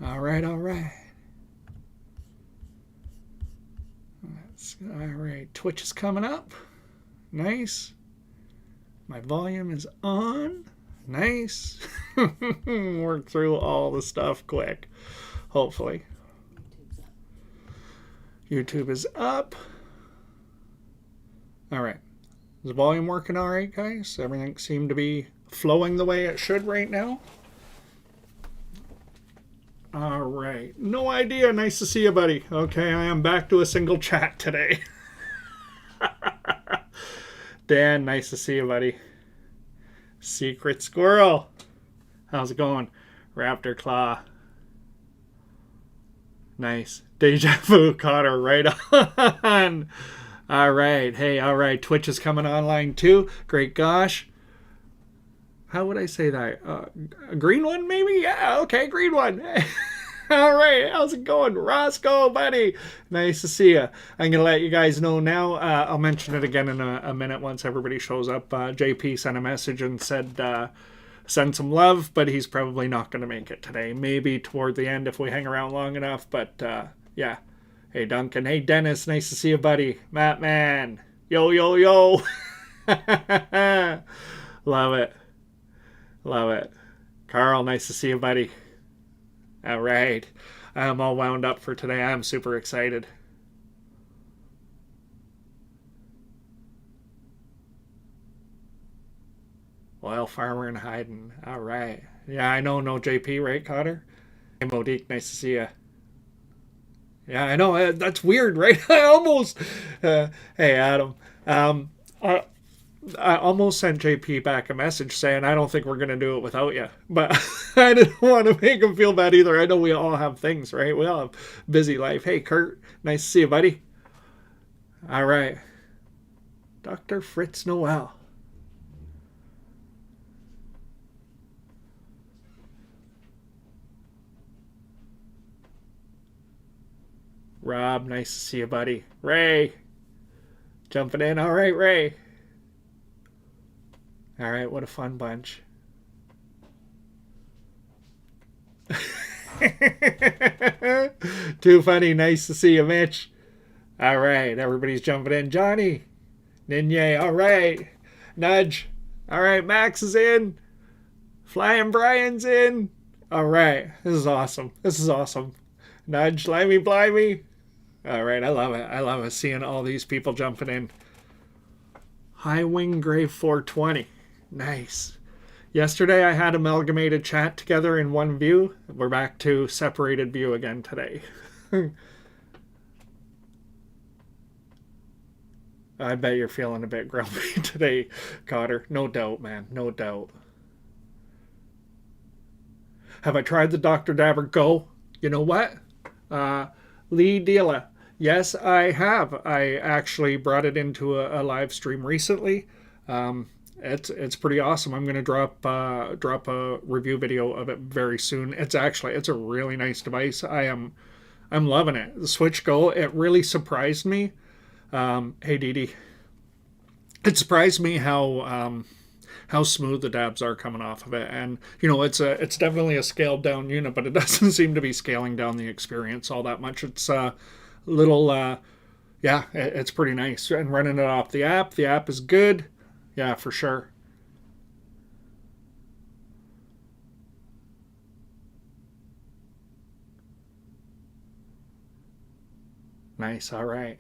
All right, all right. All right, Twitch is coming up. Nice. My volume is on. Nice. Work through all the stuff quick. Hopefully. YouTube is up. All right. Is the volume working all right, guys? Everything seemed to be flowing the way it should right now. All right. No idea. Nice to see you, buddy. Okay, I am back to a single chat today. Dan, nice to see you, buddy. Secret Squirrel. How's it going? Raptor Claw. Nice. Deja Vu caught her right on. All right. Hey, all right. Twitch is coming online too. Great gosh. How would I say that? A green one, maybe? Yeah, okay, green one. All right, how's it going? Roscoe, buddy. Nice to see you. I'm going to let you guys know now. I'll mention it again in a minute once everybody shows up. JP sent a message and said send some love, but he's probably not going to make it today. Maybe toward the end if we hang around long enough, but yeah. Hey, Duncan. Hey, Dennis. Nice to see you, buddy. Matt Man. Yo, yo, yo. Love it. Love it. Carl, nice to see you, buddy. All right. I'm all wound up for today. I'm super excited. Oil farmer and hiding. All right. Yeah, I know. No JP, right, Cotter? Hey, Modique, nice to see you. Yeah, I know. That's weird, right? I almost... hey, Adam. I almost sent JP back a message saying, I don't think we're going to do it without you. But I didn't want to make him feel bad either. I know we all have things, right? We all have busy life. Hey, Kurt. Nice to see you, buddy. All right. Dr. Fritz Noel. Rob, nice to see you, buddy. Ray. Jumping in. All right, Ray. All right, what a fun bunch. Too funny. Nice to see you, Mitch. All right, everybody's jumping in. Johnny. Ninye. All right. Nudge. All right, Max is in. Flying Brian's in. All right. This is awesome. This is awesome. Nudge. Limey Blimey. All right, I love it. I love it. Seeing all these people jumping in. High Wing Grave 420. Nice. Yesterday I had amalgamated chat together in one view. We're back to separated view again today. I bet you're feeling a bit grumpy today, Cotter. No doubt, man. No doubt. Have I tried the Dr. Dabber Go? You know what? Lee Deala. Yes, I have. I actually brought it into a live stream recently. It's pretty awesome. I'm going to drop a review video of it very soon. It's a really nice device. I'm loving it. The Switch Go, it really surprised me. Hey Dee Dee. It surprised me how smooth the dabs are coming off of it, and you know it's definitely a scaled down unit, but it doesn't seem to be scaling down the experience all that much. It's little yeah, it's pretty nice, and running it off the app is good. Yeah, for sure. Nice. All right.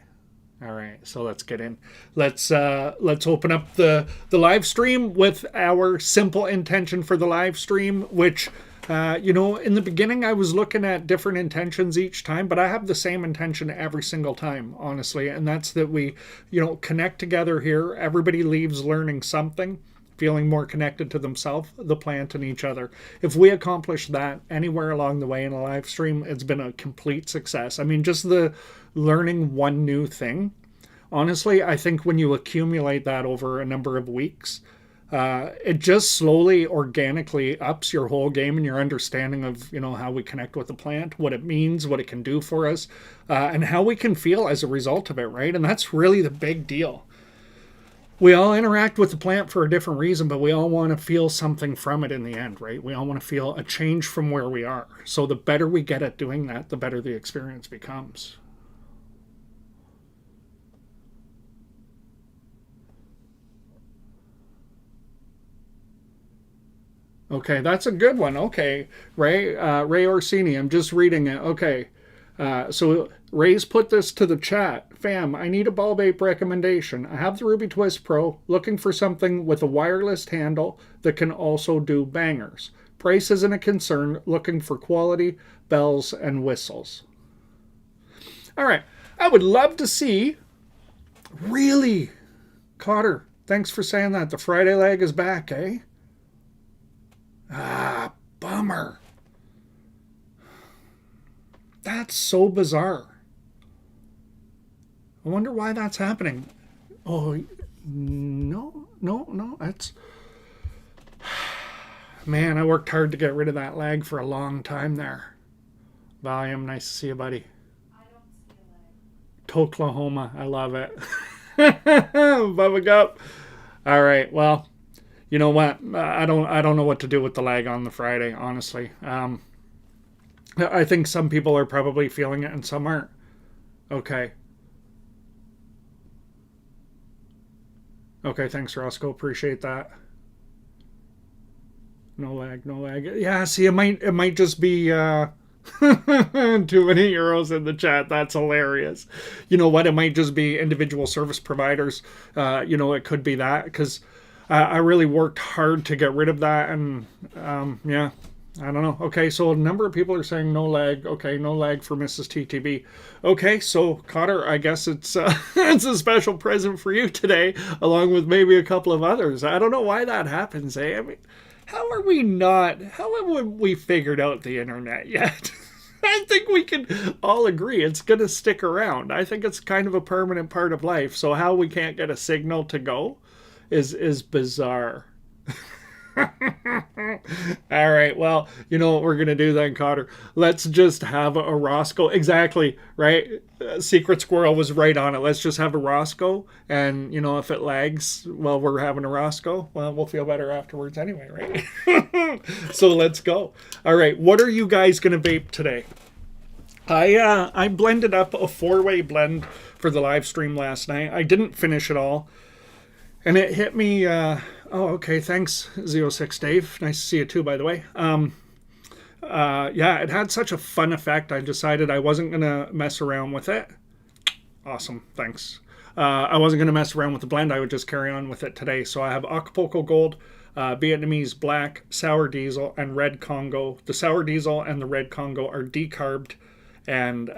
So let's get in. Let's open up the live stream with our simple intention for the live stream, which in the beginning I was looking at different intentions each time, but I have the same intention every single time, honestly, and that's that we, connect together here. Everybody leaves learning something, feeling more connected to themselves, the plant, and each other. If we accomplish that anywhere along the way in a live stream, it's been a complete success. I mean, just the learning one new thing. Honestly, I think when you accumulate that over a number of weeks, it just slowly, organically ups your whole game and your understanding of, how we connect with the plant, what it means, what it can do for us, and how we can feel as a result of it, right? And that's really the big deal. we all interact with the plant for a different reason, but we all want to feel something from it in the end, right? We all want to feel a change from where we are. So the better we get at doing that, the better the experience becomes. Okay, that's a good one. Okay, Ray Orsini, I'm just reading it. Okay, so Ray's put this to the chat. Fam, I need a ball vape recommendation. I have the Ruby Twist Pro, looking for something with a wireless handle that can also do bangers. Price isn't a concern, looking for quality, bells, and whistles. All right, I would love to see, really, Cotter, thanks for saying that. The Friday leg is back, eh? Ah, bummer. That's so bizarre. I wonder why that's happening. Oh, no. That's. Man, I worked hard to get rid of that lag for a long time there. Volume, nice to see you, buddy. I don't see a lag. Toklahoma, I love it. Bubba Gup. All right, well, you know what? I don't know what to do with the lag on the Friday, honestly. I think some people are probably feeling it and some aren't. Okay. Okay, thanks, Roscoe. Appreciate that. No lag, no lag. Yeah, see, it might just be too many euros in the chat. That's hilarious. You know what? It might just be individual service providers. It could be that because I really worked hard to get rid of that, and yeah, I don't know. Okay, so a number of people are saying no lag. Okay, no lag for Mrs. TTB. Okay, so Cotter, I guess it's it's a special present for you today, along with maybe a couple of others. I don't know why that happens, eh? I mean, how are we not? How have we figured out the internet yet? I think we can all agree it's going to stick around. I think it's kind of a permanent part of life. So how we can't get a signal to go is bizarre. All right, well, you know what we're gonna do then, Cotter? Let's just have a Roscoe. Exactly, right? Secret Squirrel was right on it. Let's just have a Roscoe, and if it lags while we're having a Roscoe, well, we'll feel better afterwards anyway, right? So let's go. All right, what are you guys gonna vape today? I blended up a 4-way blend for the live stream last night. I didn't finish it all. And it hit me, oh, okay, thanks, Z06 Dave. Nice to see you too, by the way. Yeah, it had such a fun effect, I decided I wasn't going to mess around with it. Awesome, thanks. I wasn't going to mess around with the blend, I would just carry on with it today. So I have Acapulco Gold, Vietnamese Black, Sour Diesel, and Red Congo. The Sour Diesel and the Red Congo are decarbed, and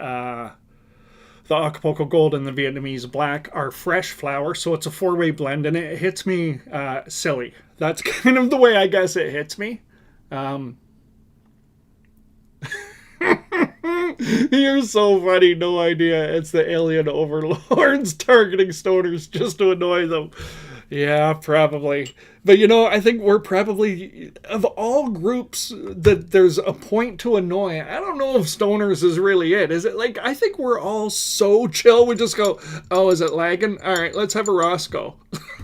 the Acapulco Gold and the Vietnamese Black are fresh flower, so it's a 4-way blend, and it hits me silly. That's kind of the way I guess it hits me. You're so funny, no idea. It's the alien overlords targeting stoners just to annoy them. Yeah, probably. But I think we're probably, of all groups that there's a point to annoy, I don't know if stoners is really it. Is it like, I think we're all so chill, we just go, oh, is it lagging? All right, let's have a Roscoe.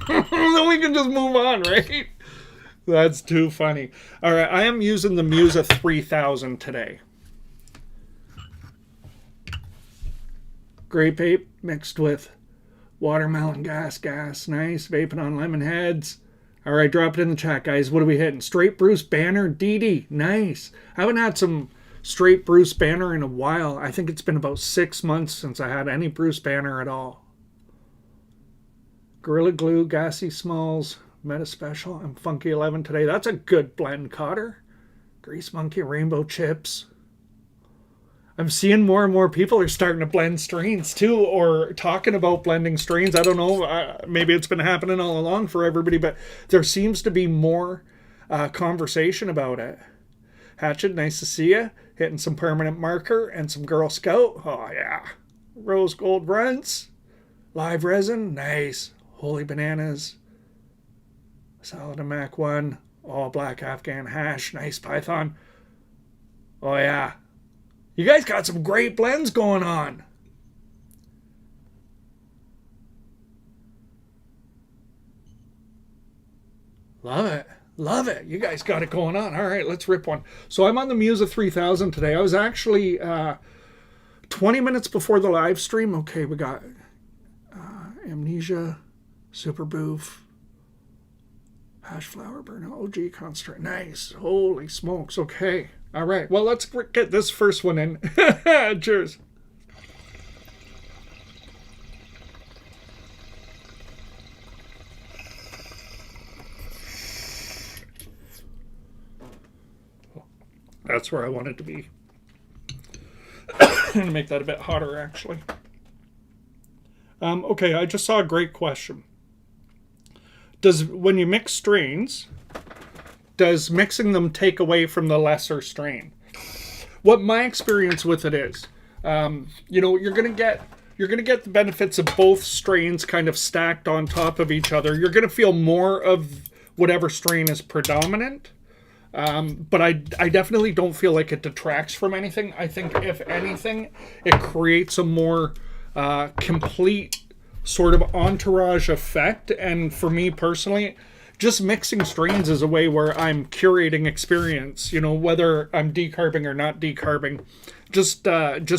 Then we can just move on, right? That's too funny. All right, I am using the Musa 3000 today. Grape ape mixed with watermelon gas. Nice. Vaping on lemon heads. All right, drop it in the chat, guys. What are we hitting? Straight Bruce Banner DD. Nice. I haven't had some straight Bruce Banner in a while. I think it's been about 6 months since I had any Bruce Banner at all. Gorilla Glue, Gassy Smalls, Meta Special, and Funky 11 today. That's a good blend, Cotter. Grease Monkey, Rainbow Chips. I'm seeing more and more people are starting to blend strains too, or talking about blending strains. I don't know. Maybe it's been happening all along for everybody, but there seems to be more conversation about it. Hatchet, nice to see you. Hitting some permanent marker and some Girl Scout. Oh, yeah. Rose Gold Runs. Live resin. Nice. Holy Bananas. Solid and Mac 1. Oh, Black Afghan Hash. Nice Python. Oh, yeah. You guys got some great blends going on. Love it. Love it. You guys got it going on. All right, let's rip one. So I'm on the Musa 3000 today. I was actually 20 minutes before the live stream. Okay, we got Amnesia, Super Boof, Hash Flower Burn, OG Concentrate. Nice. Holy smokes. Okay. All right. Well, let's get this first one in. Cheers. That's where I want it to be. I'm going to make that a bit hotter, actually. Okay, I just saw a great question. When you mix strains, does mixing them take away from the lesser strain? What my experience with it is, you're going to get the benefits of both strains kind of stacked on top of each other. You're going to feel more of whatever strain is predominant. But I definitely don't feel like it detracts from anything. I think, if anything, it creates a more complete sort of entourage effect. And for me personally, just mixing strains is a way where I'm curating experience, whether I'm decarbing or not decarbing. Just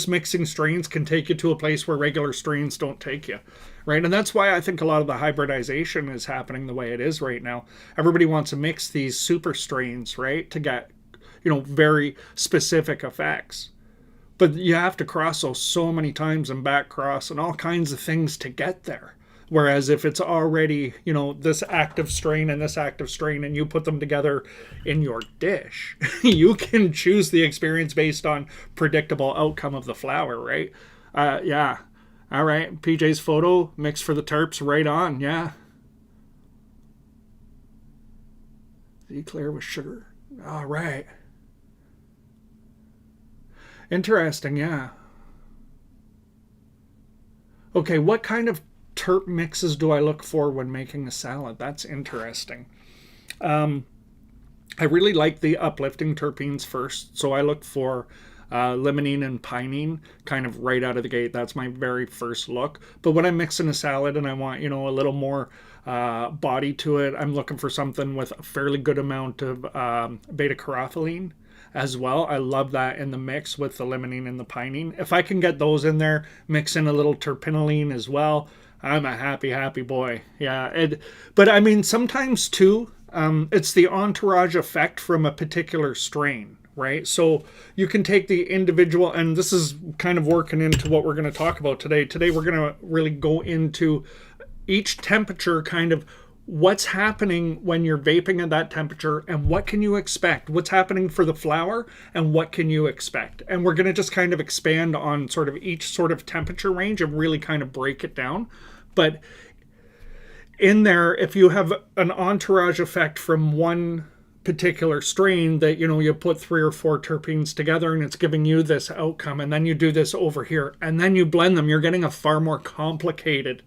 mixing strains can take you to a place where regular strains don't take you. Right. And that's why I think a lot of the hybridization is happening the way it is right now. Everybody wants to mix these super strains, right, to get, very specific effects. But you have to cross those so many times and back cross and all kinds of things to get there. Whereas if it's already, this active strain and this active strain, and you put them together in your dish, you can choose the experience based on predictable outcome of the flower, right? Yeah. All right, PJ's photo, mix for the terps, right on, yeah. Eclair with sugar. All right. Interesting, yeah. Okay, what kind of terp mixes do I look for when making a salad? That's interesting. I really like the uplifting terpenes first, so I look for limonene and pinene kind of right out of the gate. That's my very first look. But when I'm mixing a salad and I want, a little more body to it, I'm looking for something with a fairly good amount of beta-caryophyllene as well. I love that in the mix with the limonene and the pinene. If I can get those in there, mix in a little terpinolene as well, I'm a happy, happy boy. Yeah. But I mean, sometimes too, it's the entourage effect from a particular strain. Right? So you can take the individual, and this is kind of working into what we're going to talk about today. Today we're going to really go into each temperature, kind of what's happening when you're vaping at that temperature and what can you expect, what's happening for the flower and what can you expect. And we're going to just kind of expand on sort of each sort of temperature range and really kind of break it down. But in there, if you have an entourage effect from one particular strain that you put 3 or 4 terpenes together and it's giving you this outcome, and then you do this over here and then you blend them, you're getting a far more complicated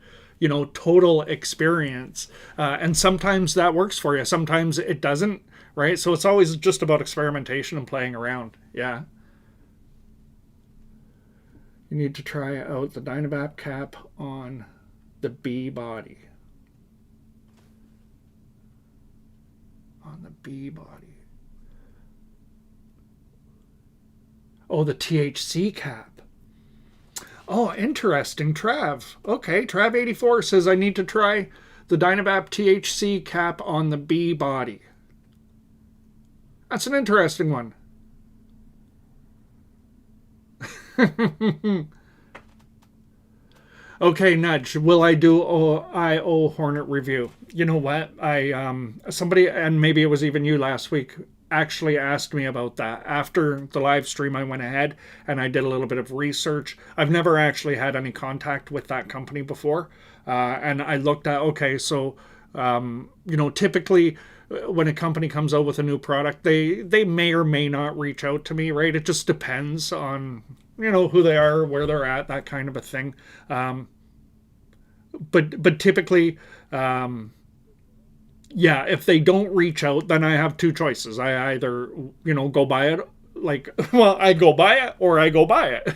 total experience, and sometimes that works for you, sometimes it doesn't, right? So it's always just about experimentation and playing around. Yeah, you need to try out the Dynavap cap on the B body. On the B body. Oh, the THC cap. Oh, interesting, Trav. Okay, Trav84 says I need to try the Dynavap THC cap on the B body. That's an interesting one. Okay, Nudge, will I do IO Hornet review? You know what? Somebody, and maybe it was even you last week, actually asked me about that. After the live stream, I went ahead and I did a little bit of research. I've never actually had any contact with that company before. And I looked at, okay, so, typically when a company comes out with a new product, they may or may not reach out to me, right? It just depends on who they are, where they're at, that kind of a thing. But typically, if they don't reach out, then I have two choices. I either, go buy it, I go buy it or I go buy it,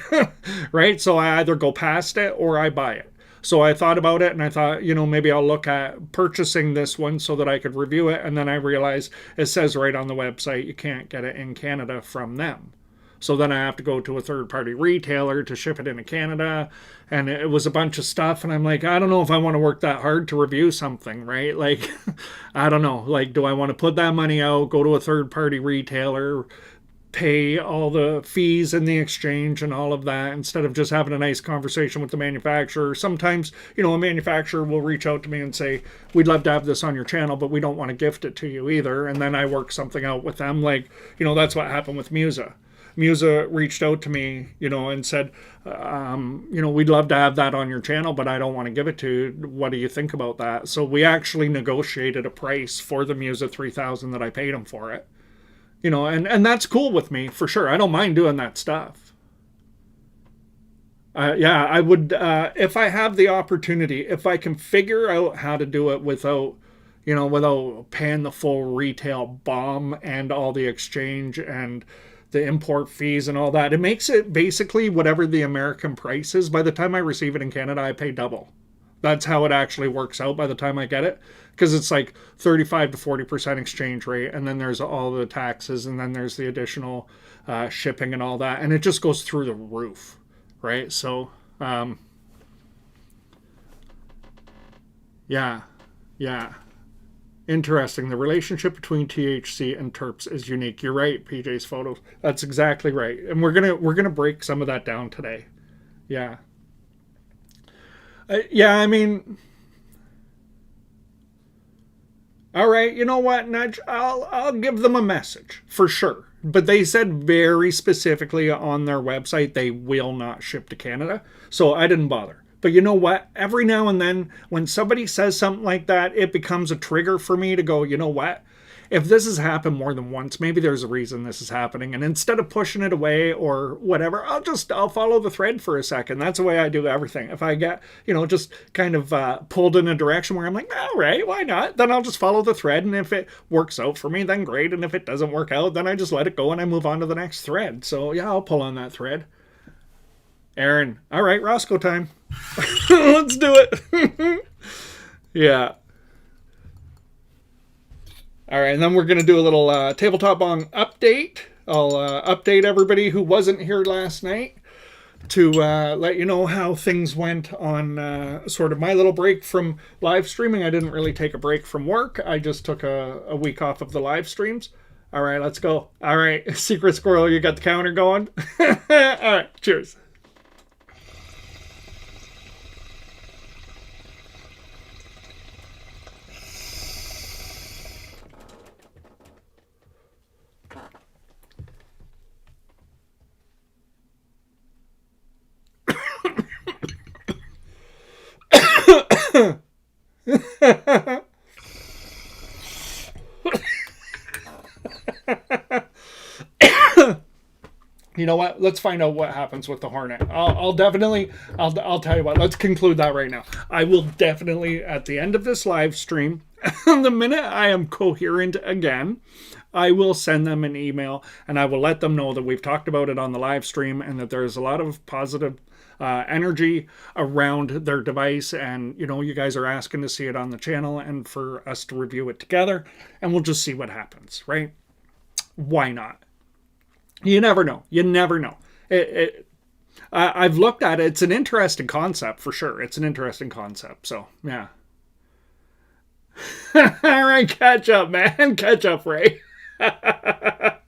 right? So I either go past it or I buy it. So I thought about it and I thought, maybe I'll look at purchasing this one so that I could review it. And then I realized it says right on the website you can't get it in Canada from them. So then I have to go to a third party retailer to ship it into Canada. And it was a bunch of stuff. And I'm like, I don't know if I want to work that hard to review something, right? Like, I don't know. Like, do I want to put that money out, go to a third party retailer, pay all the fees and the exchange and all of that instead of just having a nice conversation with the manufacturer? Sometimes, a manufacturer will reach out to me and say, we'd love to have this on your channel, but we don't want to gift it to you either. And then I work something out with them. Like, that's what happened with Musa. Musa reached out to me, and said, we'd love to have that on your channel, but I don't want to give it to you. What do you think about that? So we actually negotiated a price for the Musa 3000 that I paid him for it. And that's cool with me, for sure. I don't mind doing that stuff. Yeah, I would, if I have the opportunity, if I can figure out how to do it without, without paying the full retail bomb and all the exchange and the import fees and all that. It makes it basically whatever the American price is. By the time I receive it in Canada, I pay double. That's how it actually works out by the time I get it. Because it's like 35 to 40% exchange rate. And then there's all the taxes. And then there's the additional shipping and all that. And it just goes through the roof. Right? So, yeah. Interesting. The relationship between THC and terps is unique. You're right, PJ's photos. That's exactly right. And we're gonna break some of that down today. Yeah. I mean, all right. You know what, Nudge? I'll give them a message for sure. But they said very specifically on their website they will not ship to Canada, so I didn't bother. But you know what? Every now and then, when somebody says something like that, it becomes a trigger for me to go, you know what? If this has happened more than once, maybe there's a reason this is happening. And instead of pushing it away or whatever, I'll follow the thread for a second. That's the way I do everything. If I get, just kind of pulled in a direction where I'm like, all right, why not? Then I'll just follow the thread. And if it works out for me, then great. And if it doesn't work out, then I just let it go and I move on to the next thread. So yeah, I'll pull on that thread. Aaron, all right, Roscoe time. Let's do it. Yeah. All right, and then we're going to do a little TableTop Bong update. I'll update everybody who wasn't here last night to let you know how things went on sort of my little break from live streaming. I didn't really take a break from work. I just took a week off of the live streams. All right, let's go. All right, Secret Squirrel, you got the counter going? All right, cheers. You know what? Let's find out what happens with the Hornet. I'll definitely, I'll tell you what, let's conclude that right now. I will definitely, at the end of this live stream, the minute I am coherent again, I will send them an email and I will let them know that we've talked about it on the live stream and that there's a lot of positive energy around their device. And, you guys are asking to see it on the channel and for us to review it together. And we'll just see what happens, right? Why not? You never know. I've looked at it. It's an interesting concept for sure. It's an interesting concept. So, yeah. All right, catch up, man. Catch up, Ray. The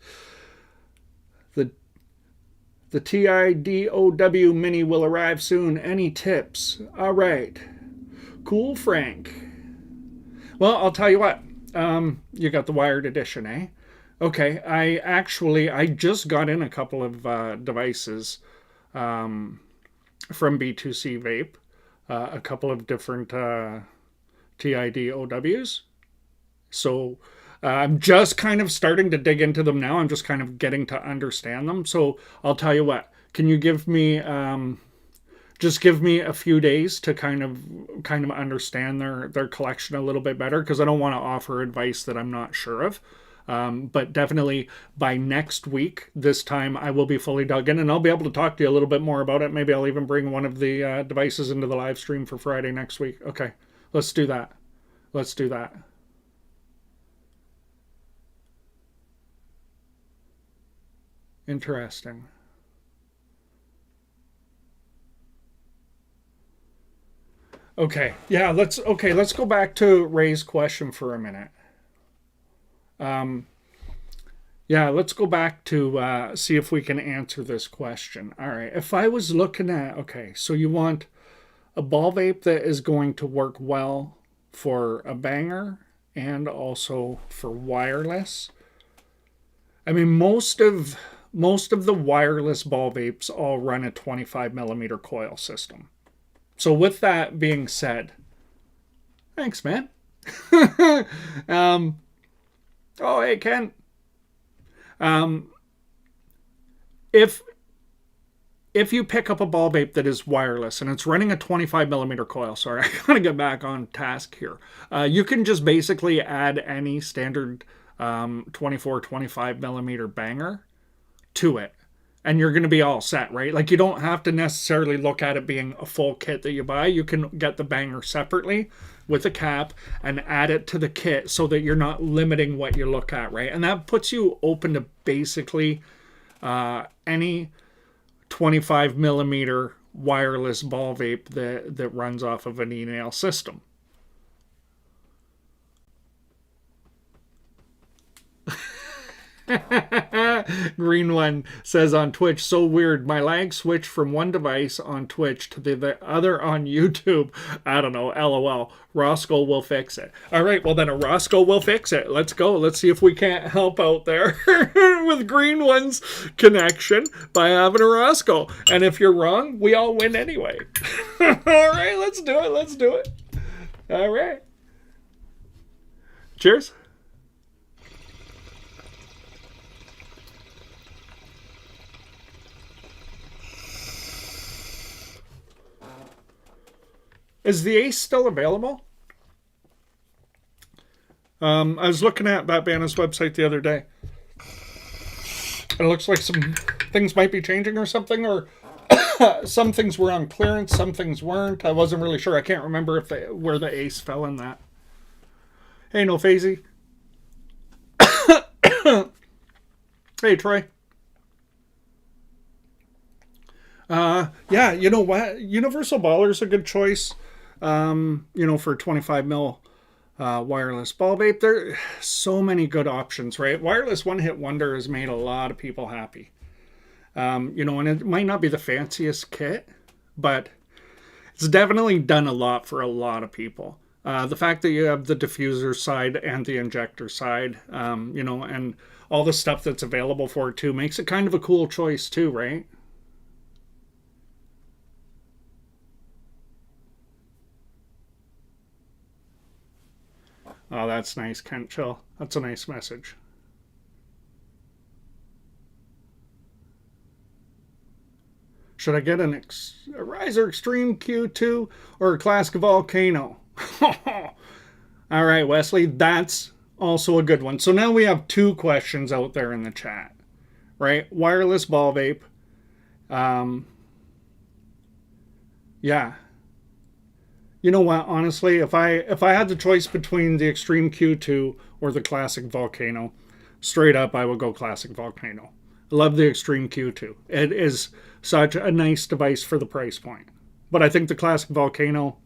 TIDOW Mini will arrive soon. Any tips? All right. Cool, Frank. Well, I'll tell you what. You got the wired edition, eh? Okay, I just got in a couple of devices from B2C Vape, a couple of different TIDOWs. So I'm just kind of starting to dig into them now. I'm just kind of getting to understand them. So I'll tell you what, can you give me, just give me a few days to kind of understand their collection a little bit better, because I don't want to offer advice that I'm not sure of. But definitely by next week, this time I will be fully dug in and I'll be able to talk to you a little bit more about it. Maybe I'll even bring one of the devices into the live stream for Friday next week. Okay, let's do that. Let's do that. Interesting. Okay, yeah, let's go back to Ray's question for a minute. Yeah, let's go back to see if we can answer this question. All right, if I was looking at, okay, so you want a ball vape that is going to work well for a banger and also for wireless. I mean, most of the wireless ball vapes all run a 25 millimeter coil system. So with that being said, thanks, man. Oh, hey, Ken. Um, if you pick up a ball vape that is wireless and it's running a 25 millimeter coil, sorry, I gotta get back on task here. You can just basically add any standard 24, 25 millimeter banger to it. And you're going to be all set, right? Like you don't have to necessarily look at it being a full kit that you buy. You can get the banger separately with a cap and add it to the kit so that you're not limiting what you look at, right? And that puts you open to basically any 25 millimeter wireless ball vape that runs off of an e-nail system. Green one says on Twitch, so weird. My lag switched from one device on Twitch to the other on YouTube. I don't know. LOL. Roscoe will fix it. All right. Well, then a Roscoe will fix it. Let's go. Let's see if we can't help out there with Green one's connection by having a Roscoe. And if you're wrong, we all win anyway. All right. Let's do it. Let's do it. All right. Cheers. Is the Ace still available? I was looking at Batbana's website the other day. It looks like some things might be changing or something, or some things were on clearance, some things weren't. I wasn't really sure. I can't remember where the Ace fell in that. Hey, no Phasey. Hey, Troy. Yeah, you know what? Universal Baller's a good choice. For 25 mil wireless ball vape. There are so many good options, right? Wireless one hit wonder has made a lot of people happy. And it might not be the fanciest kit, but it's definitely done a lot for a lot of people. The fact that you have the diffuser side and the injector side, and all the stuff that's available for it too, makes it kind of a cool choice too, right? Oh, that's nice, Kent Chill. That's a nice message. Should I get a Riser Extreme Q2 or a Classic Volcano? All right, Wesley, that's also a good one. So now we have two questions out there in the chat, right? Wireless ball vape. Yeah. You know what? Honestly, if I had the choice between the Extreme Q2 or the Classic Volcano, straight up, I would go Classic Volcano. I love the Extreme Q2. It is such a nice device for the price point. But I think the Classic Volcano,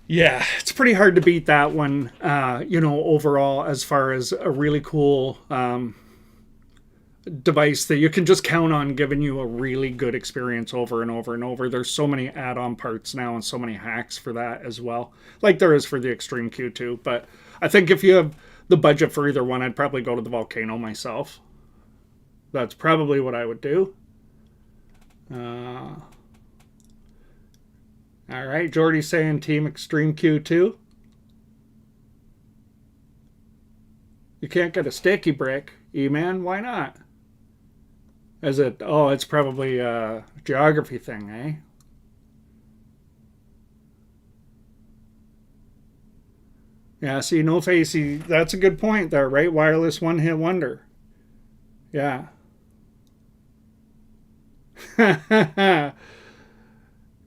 yeah, it's pretty hard to beat that one, overall, as far as a really cool device that you can just count on giving you a really good experience over and over and over. There's so many add-on parts now and so many hacks for that as well, like there is for the Extreme Q2. But I think if you have the budget for either one, I'd probably go to the Volcano myself. That's probably what I would do. All right, Jordy's saying Team Extreme Q2. You can't get a sticky brick, E-Man. Why not? Is it? Oh, it's probably a geography thing, eh? Yeah, see, no facey. That's a good point there, right? Wireless one-hit wonder. Yeah.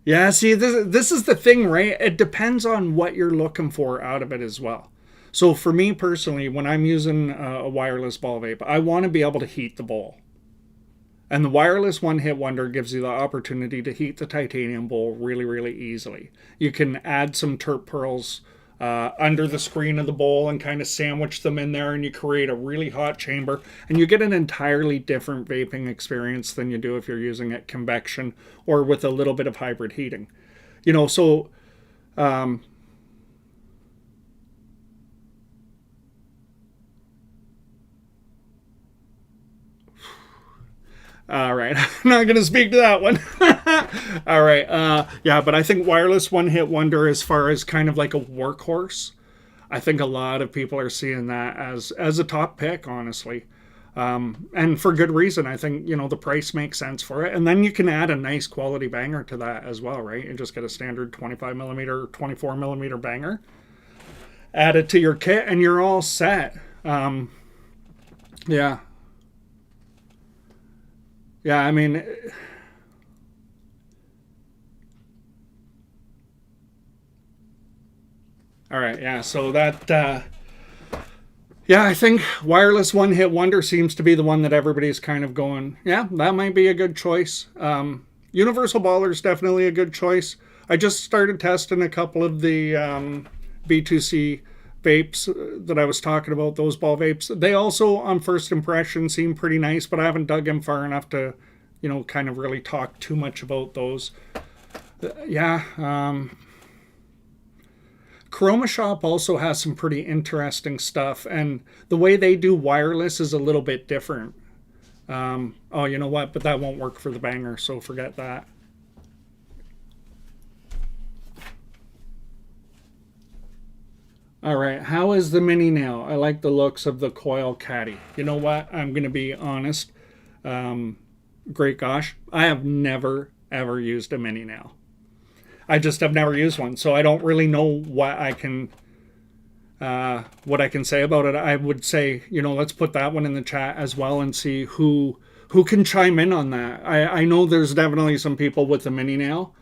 Yeah, see, this is the thing, right? It depends on what you're looking for out of it as well. So for me personally, when I'm using a wireless ball vape, I want to be able to heat the bowl. And the wireless one hit wonder gives you the opportunity to heat the titanium bowl really, really easily. You can add some terp pearls under the screen of the bowl and kind of sandwich them in there, and you create a really hot chamber. And you get an entirely different vaping experience than you do if you're using it convection or with a little bit of hybrid heating. You know, so all right, I'm not going to speak to that one. All right, yeah, but I think wireless one hit wonder, as far as kind of like a workhorse, I think a lot of people are seeing that as a top pick, honestly, and for good reason. I think the price makes sense for it, and then you can add a nice quality banger to that as well, right? You just get a standard 25 millimeter, 24 millimeter banger, add it to your kit, and you're all set. Yeah. Yeah, I mean, all right, yeah, so yeah, I think wireless one hit wonder seems to be the one that everybody's kind of going, yeah, that might be a good choice. Universal Baller is definitely a good choice. I just started testing a couple of the B2C vapes that I was talking about, those ball vapes. They also, on first impression, seem pretty nice, but I haven't dug in far enough to, kind of really talk too much about those. Yeah. Chroma Shop also has some pretty interesting stuff, and the way they do wireless is a little bit different. Oh, you know what? But that won't work for the banger, so forget that. All right, how is the mini nail? I like the looks of the coil caddy. You know what? I'm going to be honest. Great gosh, I have never, ever used a mini nail. I just have never used one, so I don't really know what I can say about it. I would say, let's put that one in the chat as well and see who can chime in on that. I know there's definitely some people with the mini nail.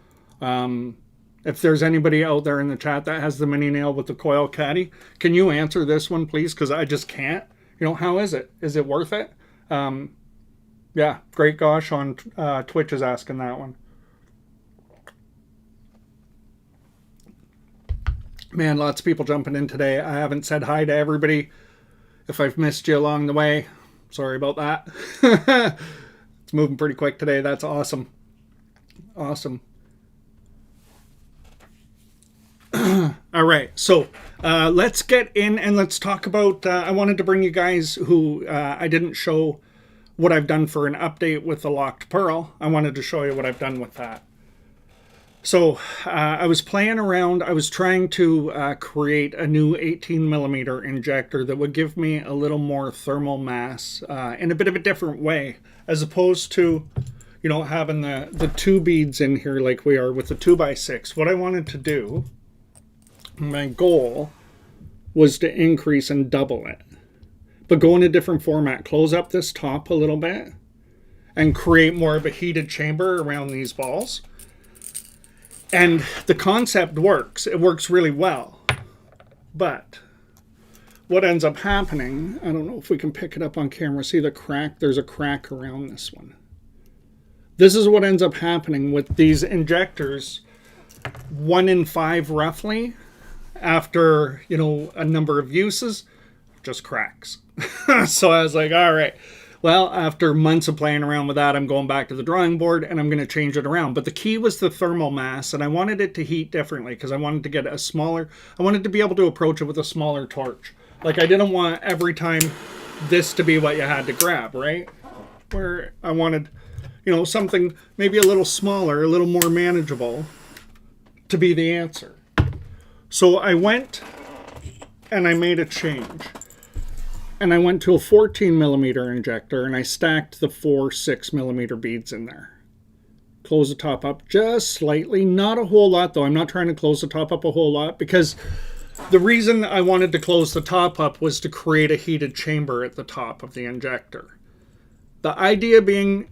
If there's anybody out there in the chat that has the mini nail with the coil caddy, can you answer this one, please? Because I just can't. How is it? Is it worth it? Yeah, Great Gosh on Twitch is asking that one. Man, lots of people jumping in today. I haven't said hi to everybody. If I've missed you along the way, sorry about that. It's moving pretty quick today. That's awesome. Awesome. All right, so let's get in and let's talk about, I wanted to bring you guys who I didn't show what I've done for an update with the Locked Pearl. I wanted to show you what I've done with that. So I was playing around. I was trying to create a new 18 millimeter injector that would give me a little more thermal mass in a bit of a different way, as opposed to, having the two beads in here like we are with the 2x6. What I wanted to do, my goal, was to increase and double it, but go in a different format, close up this top a little bit, and create more of a heated chamber around these balls. And the concept works. It works really well. But what ends up happening, I don't know if we can pick it up on camera. See the crack? There's a crack around this one. This is what ends up happening with these injectors. 1 in 5 roughly, after, a number of uses, just cracks. So I was like, all right. Well, after months of playing around with that, I'm going back to the drawing board and I'm going to change it around. But the key was the thermal mass, and I wanted it to heat differently because I wanted to get I wanted to be able to approach it with a smaller torch. Like, I didn't want every time this to be what you had to grab, right? Where I wanted, something maybe a little smaller, a little more manageable to be the answer. So I went and I made a change. And I went to a 14 millimeter injector and I stacked the 4 6 millimeter beads in there. Close the top up just slightly, not a whole lot though. I'm not trying to close the top up a whole lot because The reason I wanted to close the top up was to create a heated chamber at the top of the injector. The idea being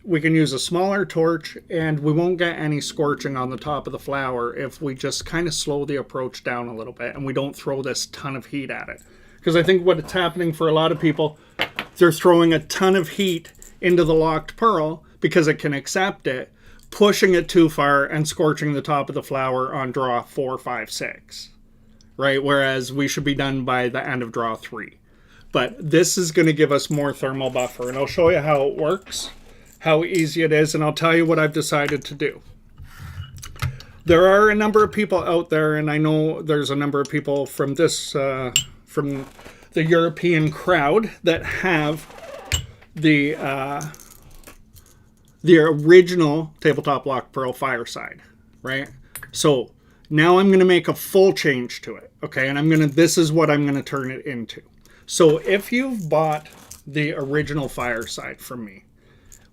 we can use a smaller torch and we won't get any scorching on the top of the flower if we just kind of slow the approach down a little bit and we don't throw this ton of heat at it. Because I think what's happening for a lot of people, they're throwing a ton of heat into the locked pearl because it can accept it, pushing it too far and scorching the top of the flower on draw 4, 5, 6. Right? Whereas we should be done by the end of draw 3. But this is going to give us more thermal buffer, and I'll show you how it works, how easy it is, and I'll tell you what I've decided to do. There are a number of people out there, and I know there's a number of people from this, from the European crowd that have the original tabletop lock pearl fireside, right? So now I'm going to make a full change to it, okay? And this is what I'm going to turn it into. So if you've bought the original fireside from me,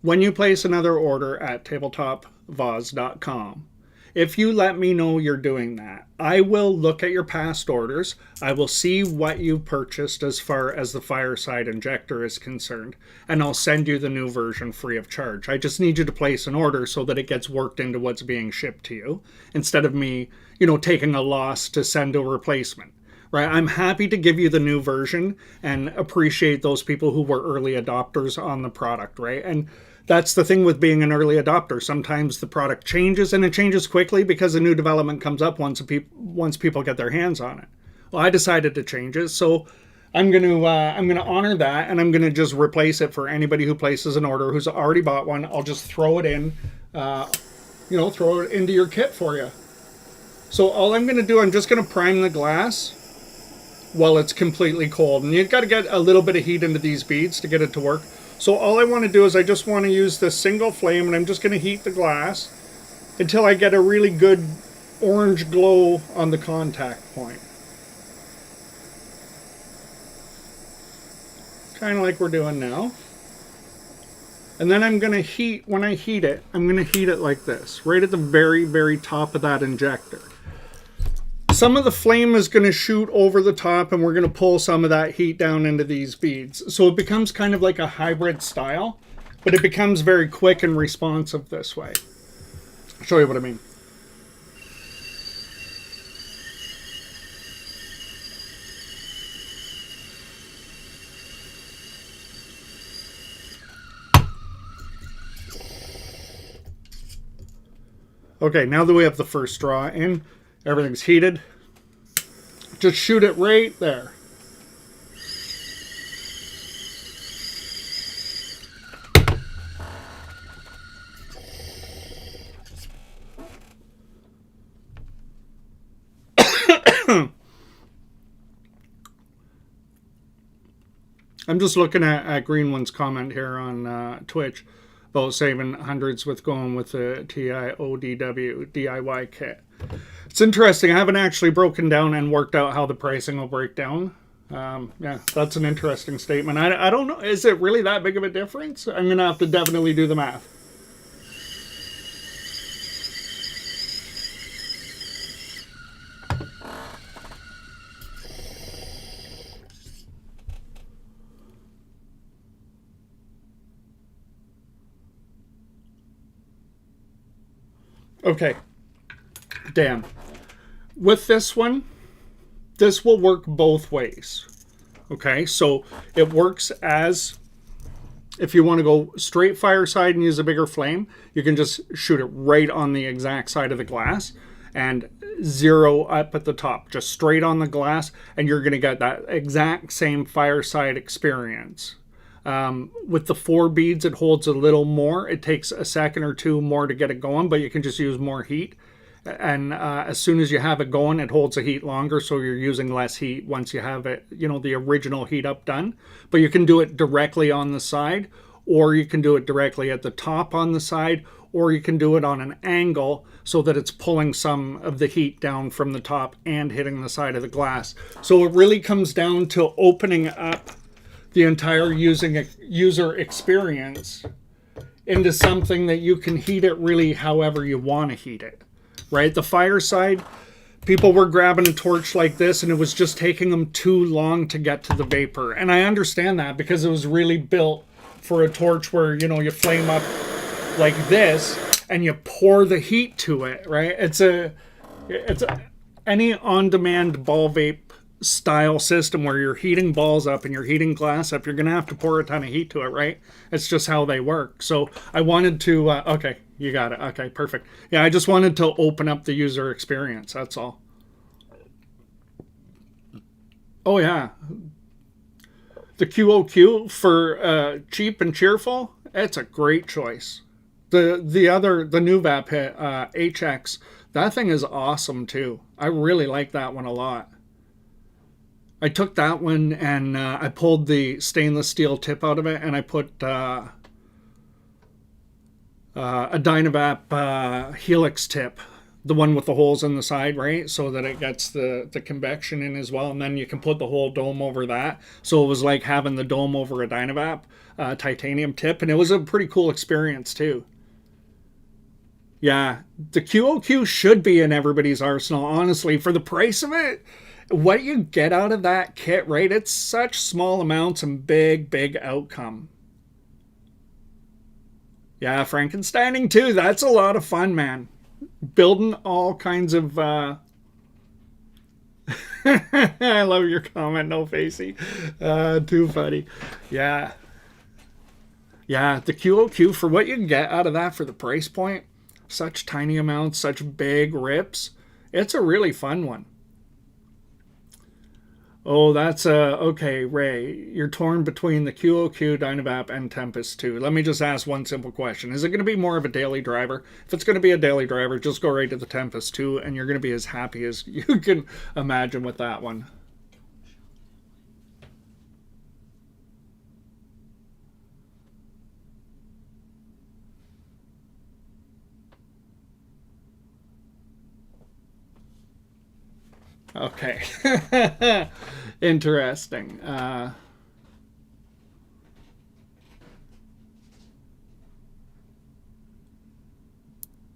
when you place another order at tabletopvase.com, if you let me know you're doing that, I will look at your past orders. I will see what you purchased as far as the fireside injector is concerned, and I'll send you the new version free of charge. I just need you to place an order so that it gets worked into what's being shipped to you, instead of me, taking a loss to send a replacement. Right, I'm happy to give you the new version and appreciate those people who were early adopters on the product, right? And that's the thing with being an early adopter. Sometimes the product changes, and it changes quickly because a new development comes up once people get their hands on it. Well, I decided to change it, so I'm going to honor that, and I'm going to just replace it for anybody who places an order who's already bought one. I'll just throw it in, throw it into your kit for you. So all I'm going to do, I'm just going to prime the glass while it's completely cold. And you've got to get a little bit of heat into these beads to get it to work. So all I want to do is I just want to use this single flame, and I'm just going to heat the glass until I get a really good orange glow on the contact point. Kind of like we're doing now. And then I'm going to heat, when I heat it, I'm going to heat it like this, right at the very, very top of that injector. Some of the flame is going to shoot over the top, and we're going to pull some of that heat down into these beads. So it becomes kind of like a hybrid style, but it becomes very quick and responsive this way. I'll show you what I mean. Okay, now that we have the first straw in, everything's heated, just shoot it right there. I'm just looking at Green One's comment here on Twitch about saving hundreds with going with the TIODW DIY kit. It's interesting. I haven't actually broken down and worked out how the pricing will break down. Yeah, that's an interesting statement. I don't know. Is it really that big of a difference? I'm going to have to definitely do the math. Okay. Damn. With this one, this will work both ways. Okay, so it works as, if you want to go straight fireside and use a bigger flame, you can just shoot it right on the exact side of the glass and zero up at the top, just straight on the glass, and you're going to get that exact same fireside experience. With the 4 beads, it holds a little more. It takes a second or two more to get it going, but you can just use more heat. And as soon as you have it going, it holds the heat longer, so you're using less heat once you have it, the original heat up done. But you can do it directly on the side, or you can do it directly at the top on the side, or you can do it on an angle so that it's pulling some of the heat down from the top and hitting the side of the glass. So it really comes down to opening up the entire user experience into something that you can heat it really however you want to heat it. Right? The fireside, people were grabbing a torch like this and it was just taking them too long to get to the vapor. And I understand that because it was really built for a torch where, you know, you flame up like this and you pour the heat to it, right? It's any on-demand ball vape style system where you're heating balls up and you're heating glass up, you're going to have to pour a ton of heat to it, right? It's just how they work. So I wanted to, okay, you got it. Okay, perfect. Yeah, I just wanted to open up the user experience. That's all. Oh, yeah. The QOQ for cheap and cheerful, it's a great choice. The new Vap HX, that thing is awesome too. I really like that one a lot. I took that one and I pulled the stainless steel tip out of it and I put a Dynavap Helix tip, the one with the holes in the side, right? So that it gets the convection in as well. And then you can put the whole dome over that. So it was like having the dome over a Dynavap titanium tip. And it was a pretty cool experience too. Yeah, the QOQ should be in everybody's arsenal, honestly. For the price of it, what you get out of that kit, right? It's such small amounts and big outcome. Yeah, Frankensteining too. That's a lot of fun, man. Building all kinds of... I love your comment, no facey. Too funny. Yeah. Yeah, the QOQ, for what you can get out of that for the price point, such tiny amounts, such big rips, it's a really fun one. Oh, that's okay, Ray. You're torn between the QOQ, Dynavap, and Tempest 2. Let me just ask one simple question. Is it going to be more of a daily driver? If it's going to be a daily driver, just go right to the Tempest 2, and you're going to be as happy as you can imagine with that one. Okay. Interesting.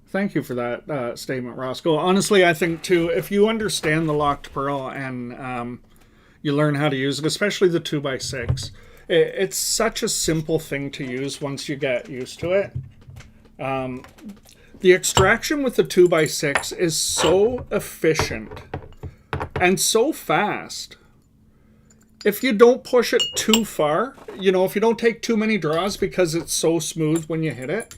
Thank you for that statement, Roscoe. Honestly, I think, too, if you understand the locked pearl and you learn how to use it, especially the 2x6, it's such a simple thing to use once you get used to it. The extraction with the 2x6 is so efficient and so fast. If you don't push it too far, you know, if you don't take too many draws because it's so smooth when you hit it,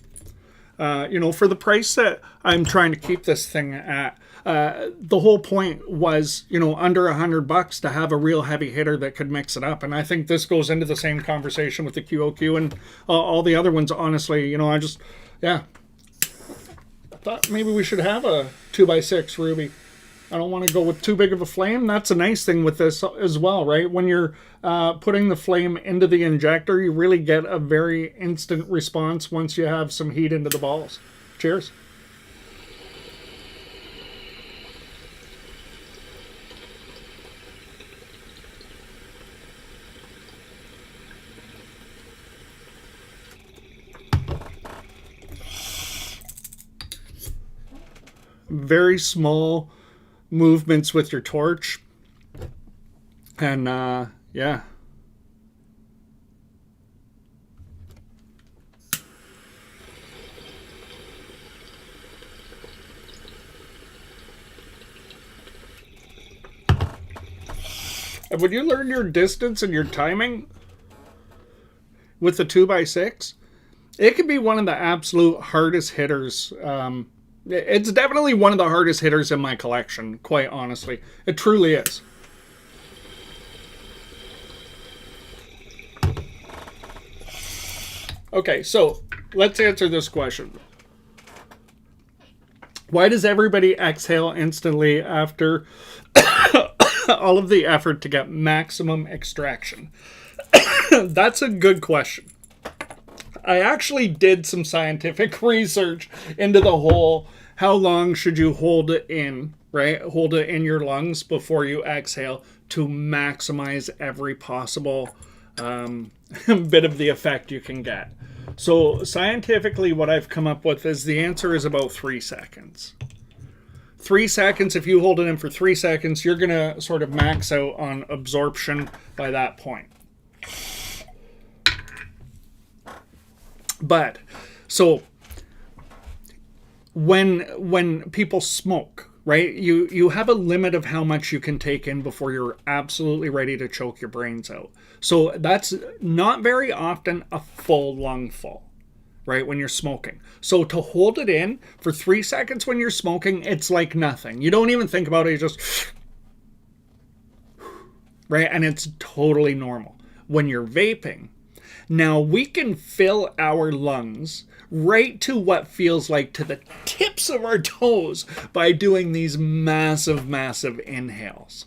you know, for the price that I'm trying to keep this thing at, the whole point was, you know, under $100 to have a real heavy hitter that could mix it up. And I think this goes into the same conversation with the QOQ and all the other ones. Honestly, you know, I thought maybe we should have a 2x6 Ruby. I don't want to go with too big of a flame. That's a nice thing with this as well, right? When you're putting the flame into the injector, you really get a very instant response once you have some heat into the balls. Cheers. Very small movements with your torch, and yeah. And when you learn your distance and your timing with the 2x6, it can be one of the absolute hardest hitters. It's definitely one of the hardest hitters in my collection, quite honestly. It truly is. Okay, so let's answer this question. Why does everybody exhale instantly after all of the effort to get maximum extraction? That's a good question. I actually did some scientific research into the whole, how long should you hold it in, right? Hold it in your lungs before you exhale to maximize every possible bit of the effect you can get. So scientifically, what I've come up with is the answer is about 3 seconds. 3 seconds, if you hold it in for 3 seconds, you're going to sort of max out on absorption by that point. But, so, when people smoke, right, you have a limit of how much you can take in before you're absolutely ready to choke your brains out. So that's not very often a full lungful, right, when you're smoking. So to hold it in for 3 seconds when you're smoking, it's like nothing. You don't even think about it, you just, right, and it's totally normal. When you're vaping, now we can fill our lungs right to what feels like to the tips of our toes by doing these massive, massive inhales.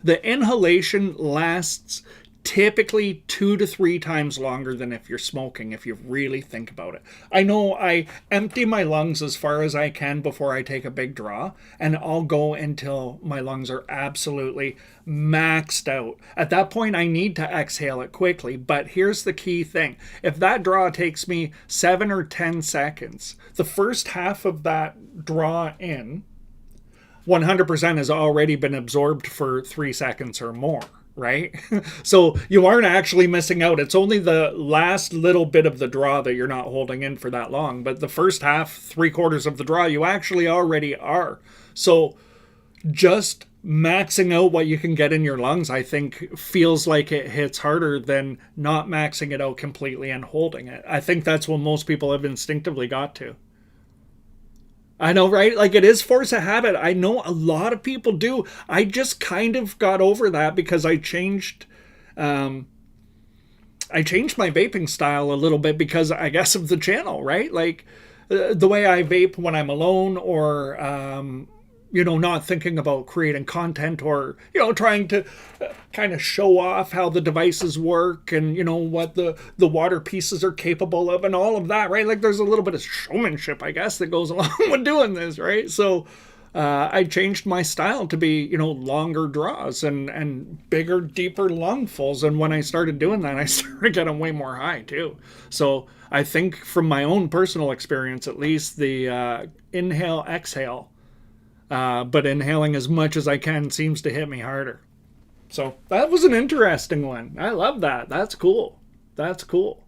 The inhalation lasts typically 2 to 3 times longer than if you're smoking, if you really think about it. I know I empty my lungs as far as I can before I take a big draw, and I'll go until my lungs are absolutely maxed out. At that point, I need to exhale it quickly, but here's the key thing. If that draw takes me 7 or 10 seconds, the first half of that draw in 100% has already been absorbed for 3 seconds or more, right? So you aren't actually missing out. It's only the last little bit of the draw that you're not holding in for that long. But the first half, 3/4 of the draw, you actually already are. So just maxing out what you can get in your lungs, I think, feels like it hits harder than not maxing it out completely and holding it. I think that's what most people have instinctively got to. I know, right? Like, it is force of habit. I know a lot of people do. I just kind of got over that because I changed my vaping style a little bit because, I guess, of the channel, right? Like, the way I vape when I'm alone, or not thinking about creating content, or trying to kind of show off how the devices work and what the water pieces are capable of and all of that, right? Like, there's a little bit of showmanship, I guess, that goes along with doing this, right? So I changed my style to be longer draws and bigger, deeper lungfuls, and when I started doing that, I started getting way more high too. So I think, from my own personal experience at least, the inhale exhale, but inhaling as much as I can seems to hit me harder. So that was an interesting one. I love that. That's cool. That's cool.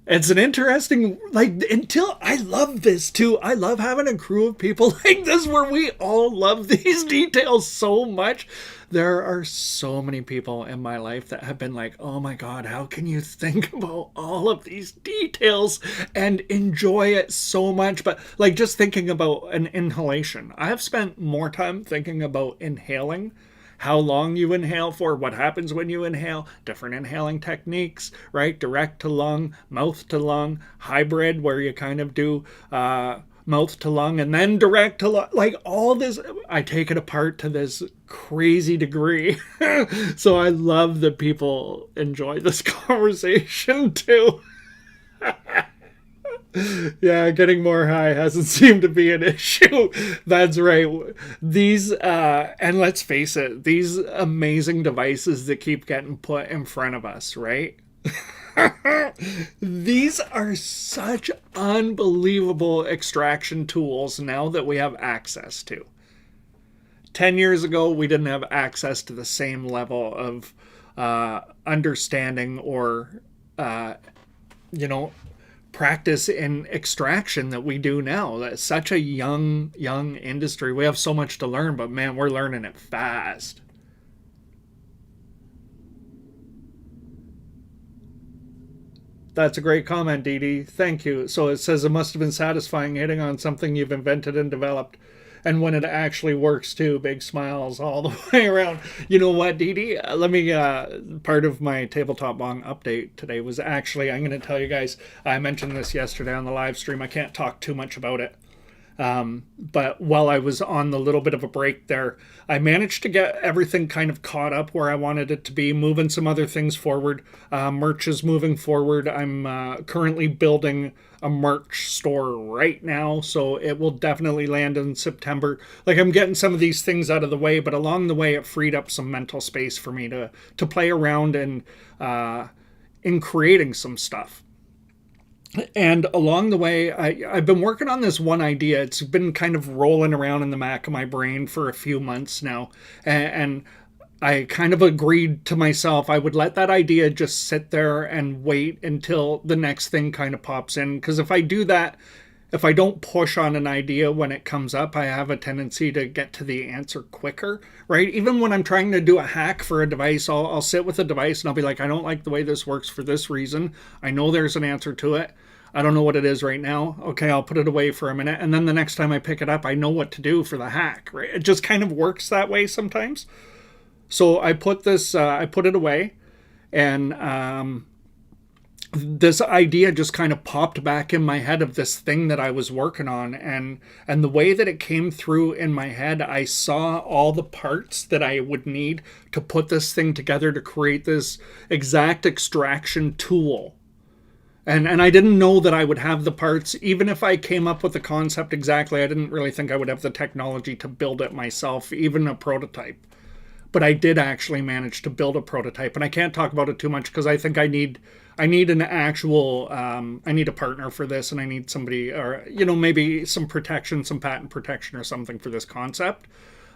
It's an interesting, I love this too. I love having a crew of people like this where we all love these details so much. There are so many people in my life that have been like, oh my God, how can you think about all of these details and enjoy it so much? But just thinking about an inhalation, I have spent more time thinking about inhaling, how long you inhale for, what happens when you inhale, different inhaling techniques, right? Direct to lung, mouth to lung, hybrid, where you kind of do mouth to lung and then direct to lung. Like, all this, I take it apart to this crazy degree. So I love that people enjoy this conversation too. Yeah, getting more high hasn't seemed to be an issue. That's right. These, and let's face it, these amazing devices that keep getting put in front of us, right? These are such unbelievable extraction tools now that we have access to. 10 years ago, we didn't have access to the same level of understanding or, practice in extraction that we do now. That's such a young industry. We have so much to learn, but man, we're learning it fast. That's a great comment, Dee Dee. Thank you. So it says it must have been satisfying hitting on something you've invented and developed. And when it actually works too, big smiles all the way around. You know what, Dee Dee? Let me, part of my TableTop Bong update today was actually, I'm going to tell you guys, I mentioned this yesterday on the live stream. I can't talk too much about it. But while I was on the little bit of a break there, I managed to get everything kind of caught up where I wanted it to be, moving some other things forward. Merch is moving forward. I'm currently building a merch store right now, so it will definitely land in September. I'm getting some of these things out of the way, but along the way it freed up some mental space for me to play around and in creating some stuff. And along the way, I've been working on this one idea. It's been kind of rolling around in the back of my brain for a few months now. And I kind of agreed to myself I would let that idea just sit there and wait until the next thing kind of pops in. Because if I do that, if I don't push on an idea when it comes up, I have a tendency to get to the answer quicker, right? Even when I'm trying to do a hack for a device, I'll sit with a device and I'll be like, I don't like the way this works for this reason. I know there's an answer to it. I don't know what it is right now. Okay, I'll put it away for a minute. And then the next time I pick it up, I know what to do for the hack, right? It just kind of works that way sometimes. So I put it away, and this idea just kind of popped back in my head of this thing that I was working on, and the way that it came through in my head, I saw all the parts that I would need to put this thing together to create this exact extraction tool. And I didn't know that I would have the parts. Even if I came up with the concept exactly, I didn't really think I would have the technology to build it myself, even a prototype. But I did actually manage to build a prototype, and I can't talk about it too much because I think I need an actual I need a partner for this, and I need somebody, or maybe some protection, some patent protection or something for this concept.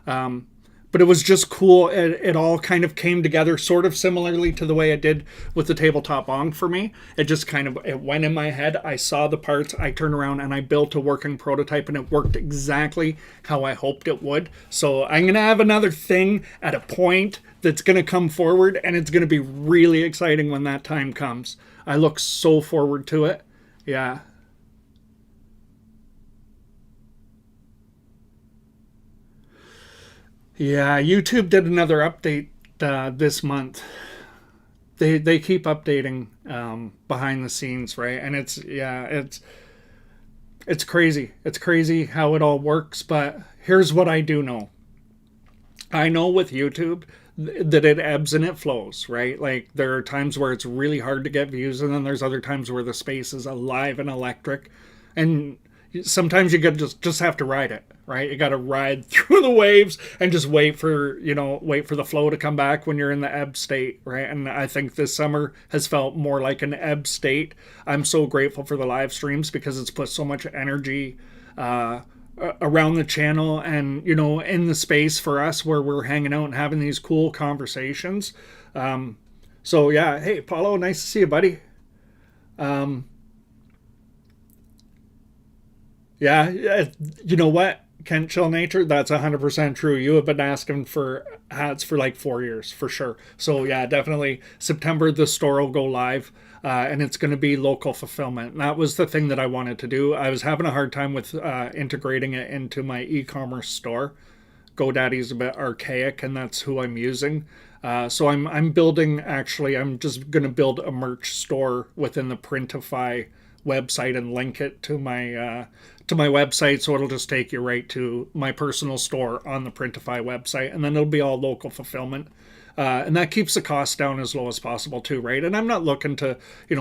But it was just cool. It all kind of came together sort of similarly to the way it did with the tabletop Bong for me. It just kind of, it went in my head. I saw the parts, I turned around and I built a working prototype, and it worked exactly how I hoped it would. So I'm going to have another thing at a point that's going to come forward, and it's going to be really exciting when that time comes. I look so forward to it. Yeah. Yeah, YouTube did another update this month. They keep updating behind the scenes, right? And it's crazy. It's crazy how it all works. But here's what I do know. I know with YouTube that it ebbs and it flows, right? Like there are times where it's really hard to get views, and then there's other times where the space is alive and electric, and sometimes you got just have to ride it, right? You got to ride through the waves and just wait for the flow to come back when you're in the ebb state, right? And I think this summer has felt more like an ebb state. I'm so grateful for the live streams because it's put so much energy around the channel, and in the space for us where we're hanging out and having these cool conversations. So yeah, hey Paulo, nice to see you, buddy. um yeah, you know what, Kent Chill Nature, that's 100% true. You have been asking for hats for like 4 years for sure. So yeah, definitely September the store will go live, and it's going to be local fulfillment. And that was the thing that I wanted to do. I was having a hard time with integrating it into my e-commerce store. GoDaddy's a bit archaic, and that's who I'm using. So I'm building, actually I'm just going to build a merch store within the Printify website and link it to my website, so it'll just take you right to my personal store on the Printify website, and then it'll be all local fulfillment. And that keeps the cost down as low as possible too, right? And I'm not looking to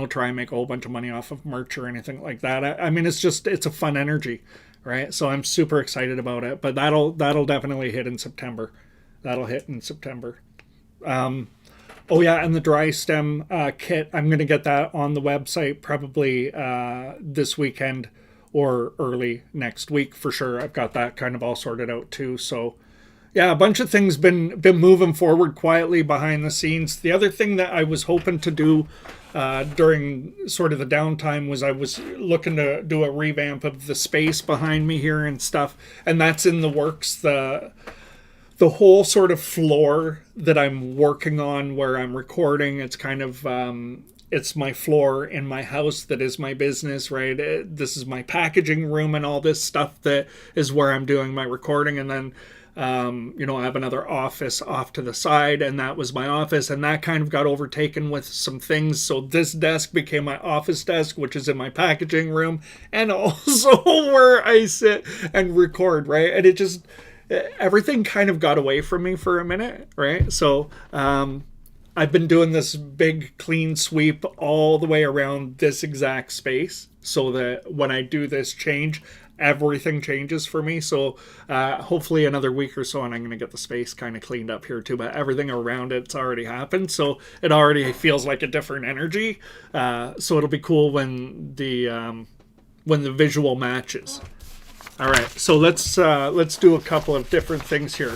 try and make a whole bunch of money off of merch or anything like that. I mean, it's a fun energy, right? So I'm super excited about it. But that'll definitely hit in September. That'll hit in September. Oh yeah, and the dry stem kit, I'm going to get that on the website probably this weekend or early next week for sure. I've got that kind of all sorted out too. So yeah, a bunch of things been moving forward quietly behind the scenes. The other thing that I was hoping to do during sort of the downtime was I was looking to do a revamp of the space behind me here and stuff, and that's in the works. The whole sort of floor that I'm working on where I'm recording, it's kind of it's my floor in my house that is my business, right? This is my packaging room and all this stuff that is where I'm doing my recording. And then I have another office off to the side, and that was my office, and that kind of got overtaken with some things. So this desk became my office desk, which is in my packaging room, and also where I sit and record, right? And it just, everything kind of got away from me for a minute, right? So I've been doing this big clean sweep all the way around this exact space, so that when I do this change, everything changes for me. So hopefully another week or so, and I'm going to get the space kind of cleaned up here too. But everything around it's already happened, so it already feels like a different energy. So it'll be cool when the visual matches. All right, so let's do a couple of different things here.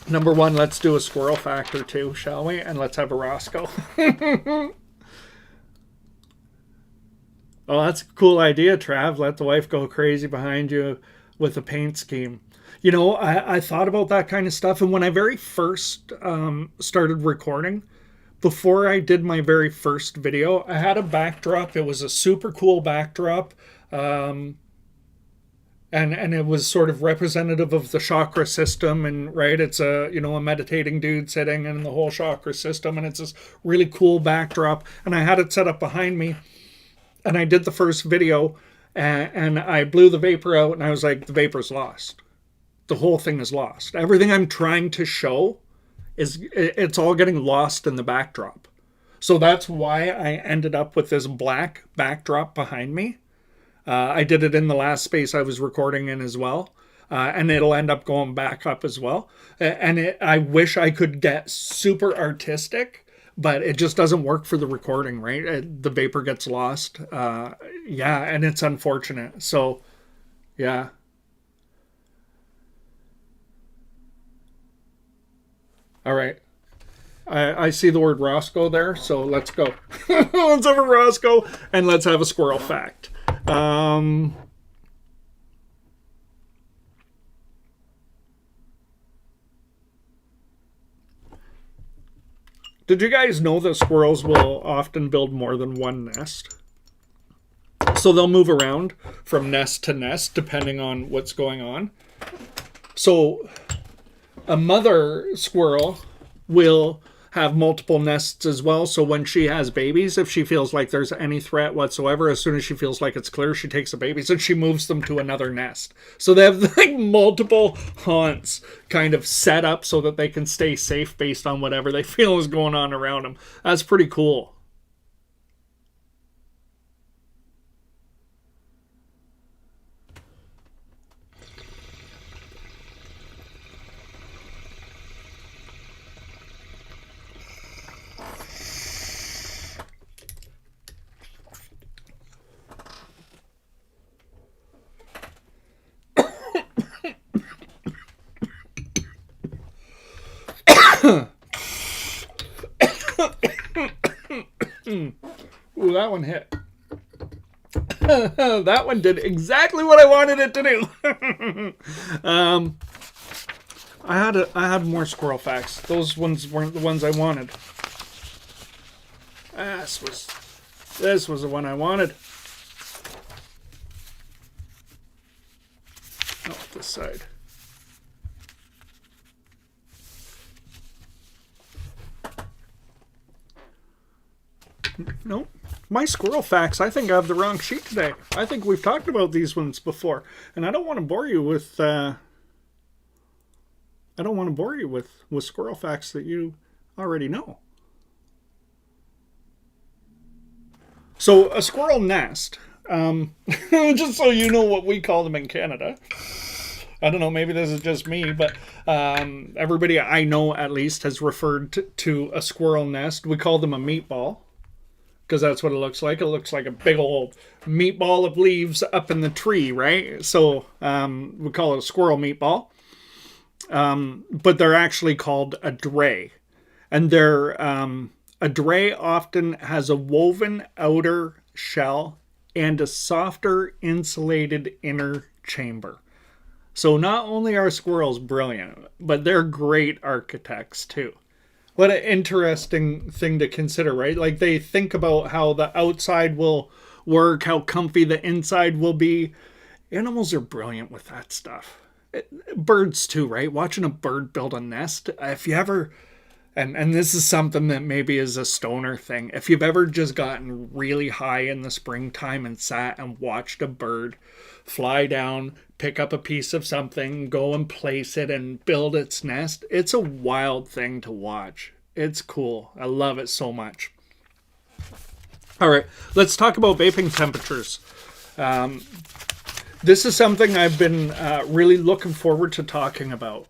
Number one, let's do a squirrel fact or two, shall we? And let's have a Roscoe. Oh, that's a cool idea, Trav. Let the wife go crazy behind you with a paint scheme. You know, I thought about that kind of stuff. And when I very first started recording, before I did my very first video, I had a backdrop. It was a super cool backdrop. And it was sort of representative of the chakra system. And right, it's a meditating dude sitting in the whole chakra system. And it's this really cool backdrop. And I had it set up behind me. And I did the first video, and I blew the vapor out, and I was like, the vapor's lost. The whole thing is lost. Everything I'm trying to show, it's all getting lost in the backdrop. So that's why I ended up with this black backdrop behind me. I did it in the last space I was recording in as well. And it'll end up going back up as well. And I wish I could get super artistic, but it just doesn't work for the recording, right? The vapor gets lost. Yeah, and it's unfortunate. So, yeah. All right. I see the word Roscoe there, so let's go. Let's have a Roscoe, and let's have a squirrel fact. Did you guys know that squirrels will often build more than one nest? So they'll move around from nest to nest depending on what's going on. So a mother squirrel will have multiple nests as well. So when she has babies, if she feels like there's any threat whatsoever, as soon as she feels like it's clear, she takes the babies and she moves them to another nest. So they have like multiple haunts kind of set up so that they can stay safe based on whatever they feel is going on around them. That's pretty cool. Ooh, that one hit. That one did exactly what I wanted it to do. I had more squirrel facts. Those ones weren't the ones I wanted. This was the one I wanted. Oh, this side. Nope. My squirrel facts, I think I have the wrong sheet today. I think we've talked about these ones before. And I don't want to bore you with squirrel facts that you already know. So a squirrel nest, just so you know what we call them in Canada. I don't know, maybe this is just me, but everybody I know at least has referred to a squirrel nest. We call them a meatball, because that's what it looks like. It looks like a big old meatball of leaves up in the tree, right? So we call it a squirrel meatball. But they're actually called a dray. And a dray often has a woven outer shell and a softer insulated inner chamber. So not only are squirrels brilliant, but they're great architects too. What an interesting thing to consider, right? Like they think about how the outside will work, how comfy the inside will be. Animals are brilliant with that stuff. Birds too, right? Watching a bird build a nest. If you ever, and this is something that maybe is a stoner thing. If you've ever just gotten really high in the springtime and sat and watched a bird fly down, pick up a piece of something, go and place it and build its nest, it's a wild thing to watch. It's cool. I love it so much. All right, let's talk about vaping temperatures. this is something I've been really looking forward to talking about,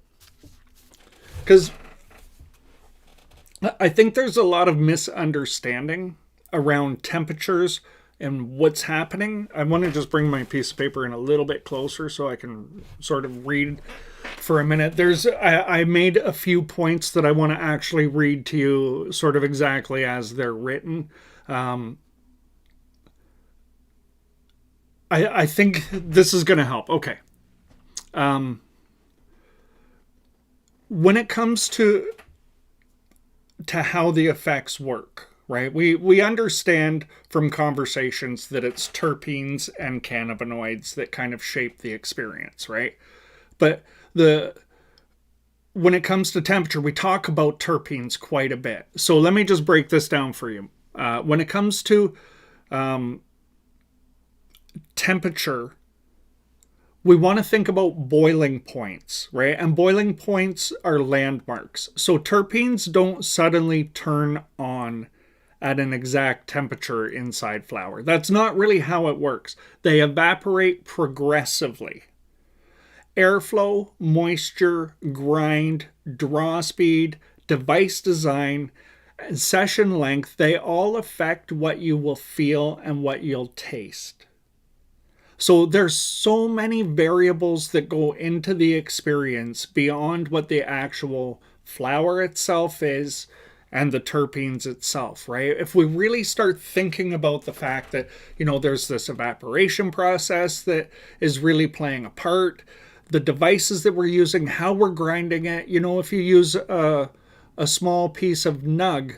because I think there's a lot of misunderstanding around temperatures and what's happening. I want to just bring my piece of paper in a little bit closer so I can sort of read for a minute. I made a few points that I want to actually read to you sort of exactly as they're written. I think this is going to help. Okay. When it comes to how the effects work, right? We understand from conversations that it's terpenes and cannabinoids that kind of shape the experience, right? But when it comes to temperature, we talk about terpenes quite a bit. So let me just break this down for you. When it comes to temperature, we want to think about boiling points, right? And boiling points are landmarks. So terpenes don't suddenly turn on at an exact temperature inside flower. That's not really how it works. They evaporate progressively. Airflow, moisture, grind, draw speed, device design, and session length, they all affect what you will feel and what you'll taste. So there's so many variables that go into the experience beyond what the actual flower itself is and the terpenes itself, right? If we really start thinking about the fact that, there's this evaporation process that is really playing a part, the devices that we're using, how we're grinding it, if you use a small piece of nug,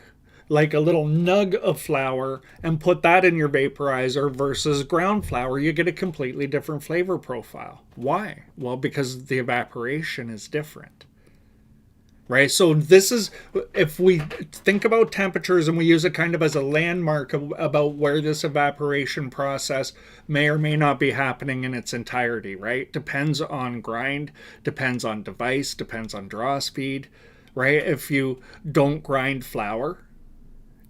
like a little nug of flour, and put that in your vaporizer versus ground flour, you get a completely different flavor profile. Why? Well, because the evaporation is different. Right? So this is, if we think about temperatures and we use it kind of as a landmark about where this evaporation process may or may not be happening in its entirety, right? Depends on grind, depends on device, depends on draw speed, right? If you don't grind flour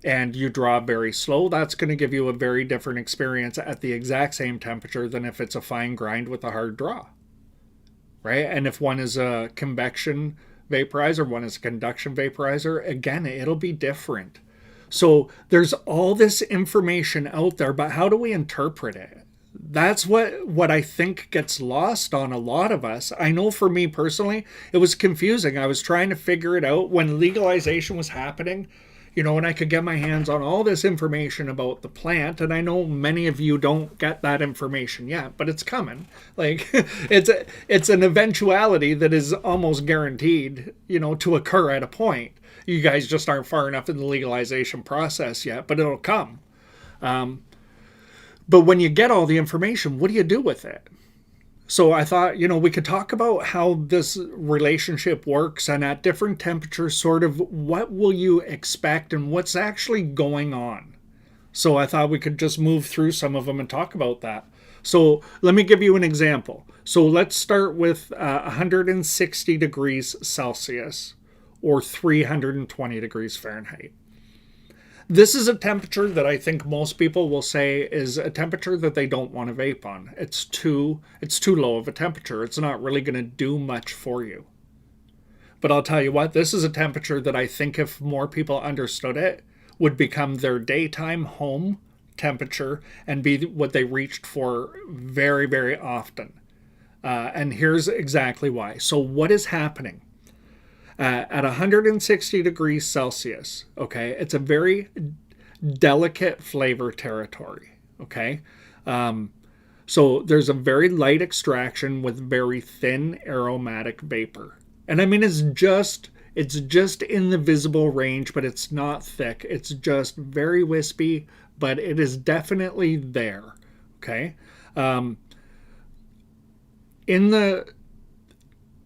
and you draw very slow, that's going to give you a very different experience at the exact same temperature than if it's a fine grind with a hard draw, right? And if one is a convection vaporizer, one is a conduction vaporizer, again, it'll be different. So there's all this information out there, but how do we interpret it? That's what I think gets lost on a lot of us. I know for me personally, it was confusing. I was trying to figure it out when legalization was happening. And I could get my hands on all this information about the plant, and I know many of you don't get that information yet, but it's coming. Like, it's an eventuality that is almost guaranteed, to occur at a point. You guys just aren't far enough in the legalization process yet, but it'll come. But when you get all the information, what do you do with it? So I thought, we could talk about how this relationship works, and at different temperatures, sort of what will you expect and what's actually going on. So I thought we could just move through some of them and talk about that. So let me give you an example. So let's start with 160 degrees Celsius or 320 degrees Fahrenheit. This is a temperature that I think most people will say is a temperature that they don't want to vape on. It's too low of a temperature. It's not really going to do much for you. But I'll tell you what, this is a temperature that I think if more people understood it, would become their daytime home temperature and be what they reached for very, very often. And here's exactly why. So what is happening? At 160 degrees Celsius, okay, it's a very delicate flavor territory, okay? So there's a very light extraction with very thin aromatic vapor. And I mean, it's just in the visible range, but it's not thick. It's just very wispy, but it is definitely there, okay? In the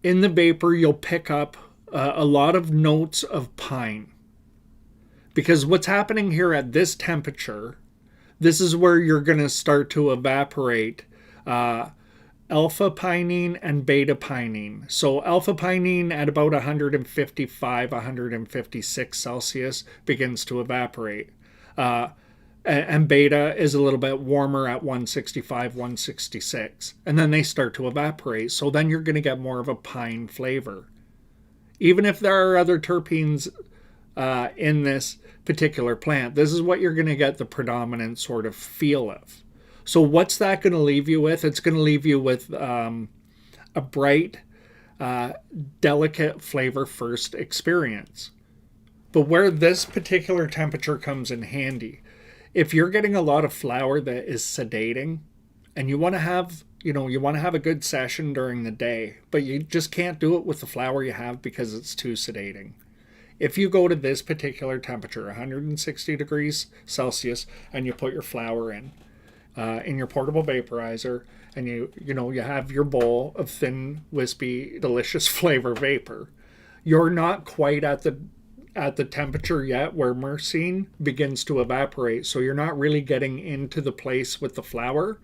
vapor, you'll pick up a lot of notes of pine, because what's happening here at this temperature, this is where you're going to start to evaporate alpha pinene and beta pinene. So alpha pinene at about 155, 156 Celsius begins to evaporate. and beta is a little bit warmer at 165, 166. And then they start to evaporate. So then you're going to get more of a pine flavor. Even if there are other terpenes in this particular plant, this is what you're going to get the predominant sort of feel of. So what's that going to leave you with? It's going to leave you with a bright, delicate flavor first experience. But where this particular temperature comes in handy, if you're getting a lot of flower that is sedating and you want to have, you want to have a good session during the day, but you just can't do it with the flower you have because it's too sedating. If you go to this particular temperature, 160 degrees Celsius, and you put your flower in your portable vaporizer, and you have your bowl of thin, wispy, delicious flavor vapor, you're not quite at the temperature yet where myrcene begins to evaporate. So you're not really getting into the place with the flower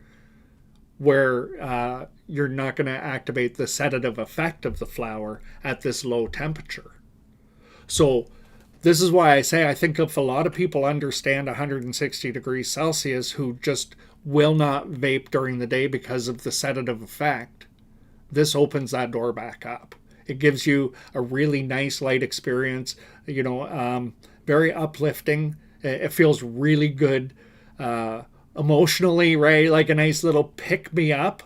where you're not going to activate the sedative effect of the flower at this low temperature. So this is why I say I think if a lot of people understand 160 degrees Celsius who just will not vape during the day because of the sedative effect, this opens that door back up. It gives you a really nice light experience, very uplifting. It feels really good emotionally, right? Like a nice little pick me up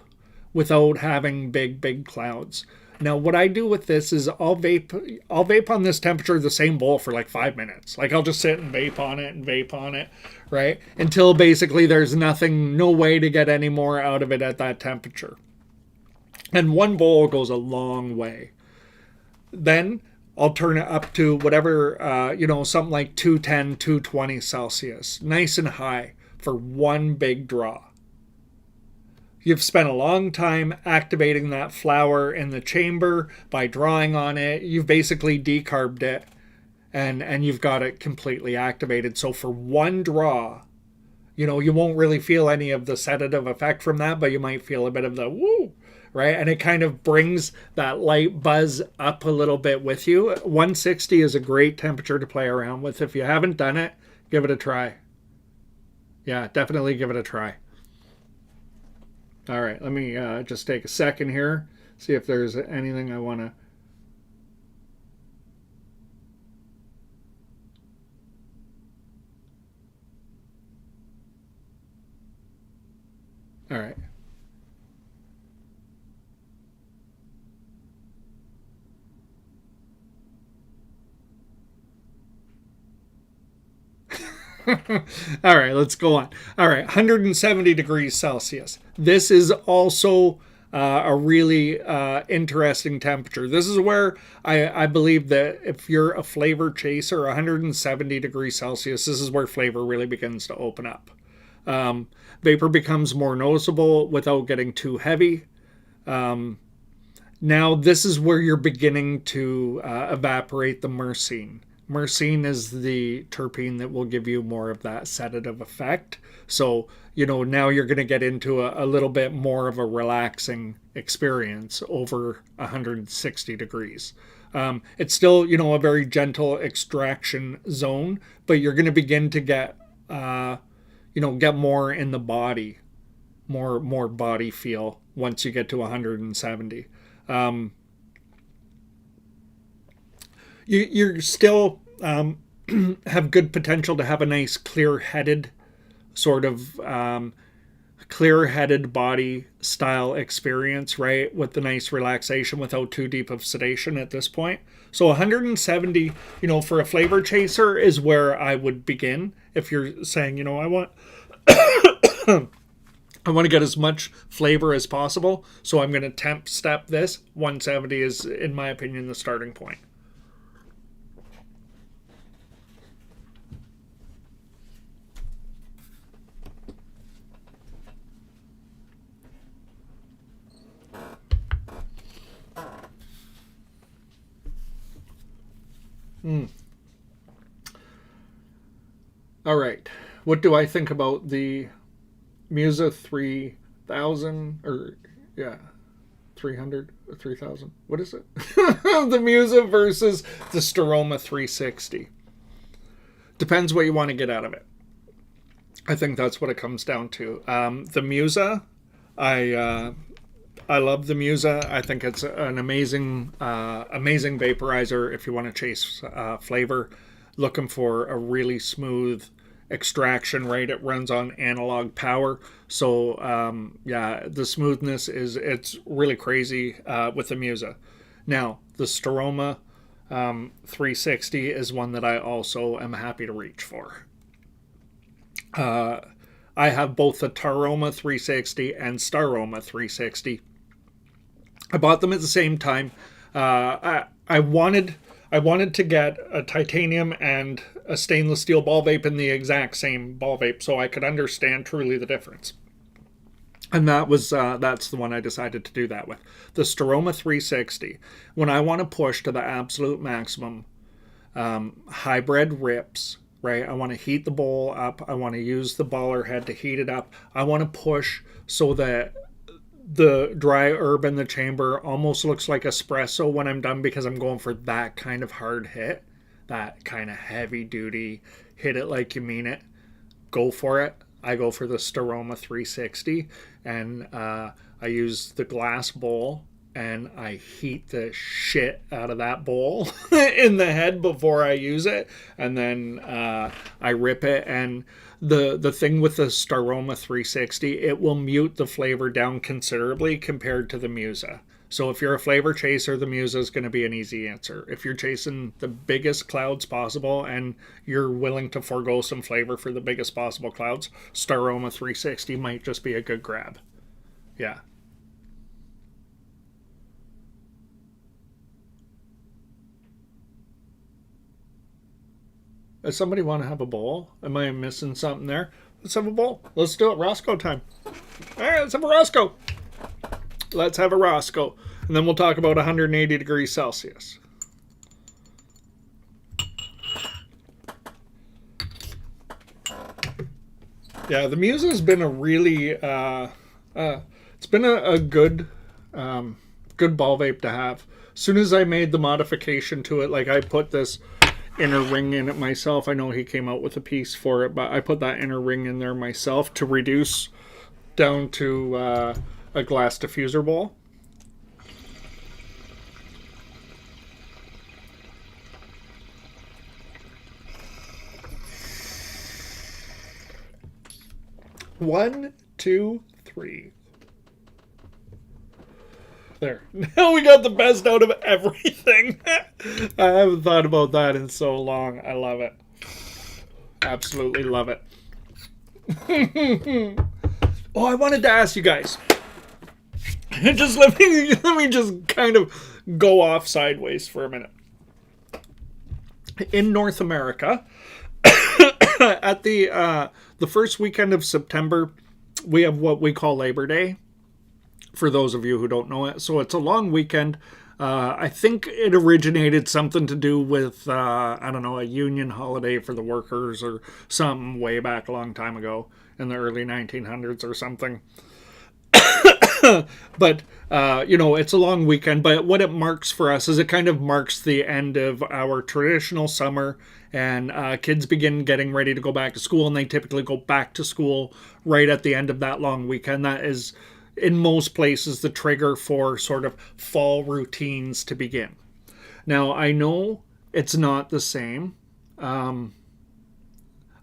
without having big clouds. Now, what I do with this is I'll vape on this temperature, the same bowl for like 5 minutes. Like I'll just sit and vape on it, right? Until basically there's no way to get any more out of it at that temperature. And one bowl goes a long way. Then I'll turn it up to whatever, something like 210, 220 Celsius. Nice and high for one big draw. You've spent a long time activating that flower in the chamber by drawing on it. You've basically decarbed it and you've got it completely activated. So for one draw, you won't really feel any of the sedative effect from that, but you might feel a bit of the woo, right? And it kind of brings that light buzz up a little bit with you. 160 is a great temperature to play around with. If you haven't done it, give it a try. Yeah, definitely give it a try. All right, let me just take a second here, see if there's anything I want to... All right. All right, let's go on. All right, 170 degrees Celsius. This is also a really interesting temperature. This is where I believe that if you're a flavor chaser, 170 degrees Celsius, this is where flavor really begins to open up. Vapor becomes more noticeable without getting too heavy. Now, this is where you're beginning to evaporate the myrcene. Myrcene is the terpene that will give you more of that sedative effect. So, now you're going to get into a little bit more of a relaxing experience over 160 degrees. It's still, a very gentle extraction zone, but you're going to begin to get, get more in the body, more body feel once you get to 170. You're still have good potential to have a nice clear-headed sort of clear-headed body style experience, right? With the nice relaxation without too deep of sedation at this point. So 170, for a flavor chaser is where I would begin. If you're saying, I want I want to get as much flavor as possible, so I'm going to temp step this. 170 is, in my opinion, the starting point. All right. What do I think about the Musa 3000 or 300 or 3000? What is it? The Musa versus the Storoma 360. Depends what you want to get out of it. I think that's what it comes down to. The Musa, I I love the Musa. I think it's an amazing vaporizer if you want to chase flavor. Looking for a really smooth extraction rate. It runs on analog power, so yeah, the smoothness it's really crazy with the Musa. Now the Storoma 360 is one that I also am happy to reach for. I have both the Taroma 360 and Staroma 360. I bought them at the same time. I wanted to get a titanium and a stainless steel ball vape in the exact same ball vape, so I could understand truly the difference. And that's the one I decided to do that with. The Storoma 360. When I want to push to the absolute maximum, hybrid rips. Right, I want to heat the bowl up. I want to use the baller head to heat it up. I want to push so that the dry herb in the chamber almost looks like espresso when I'm done, because I'm going for that kind of hard hit, that kind of heavy duty, hit it like you mean it, go for it. I go for the Storoma 360, and I use the glass bowl and I heat the shit out of that bowl in the head before I use it, and then I rip it. And the thing with the Staroma 360, it will mute the flavor down considerably compared to the Musa. So if you're a flavor chaser, the Musa is going to be an easy answer. If you're chasing the biggest clouds possible and you're willing to forego some flavor for the biggest possible clouds, Staroma 360 might just be a good grab. Yeah. Does somebody want to have a bowl? Am I missing something there? Let's have a bowl. Let's do it. Roscoe time. All right, let's have a Roscoe. Let's have a Roscoe. And then we'll talk about 180 degrees Celsius. Yeah, the Musa has been a really, it's been a good, good ball vape to have. As soon as I made the modification to it, like I put this inner ring in it myself. I know he came out with a piece for it, but I put that inner ring in there myself to reduce down to a glass diffuser bowl. One, two, three. There. Now we got the best out of everything. I haven't thought about that in so long. I love it. Absolutely love it. Oh, I wanted to ask you guys. Just let me just kind of go off sideways for a minute. In North America, at the first weekend of September, we have what we call Labor Day, for those of you who don't know it. So it's a long weekend. I think it originated something to do with, I don't know, a union holiday for the workers or something way back a long time ago in the early 1900s or something. But, it's a long weekend. But what it marks for us is it kind of marks the end of our traditional summer, and kids begin getting ready to go back to school, and they typically go back to school right at the end of that long weekend. That is, in most places, the trigger for sort of fall routines to begin. Now, I know it's not the same. I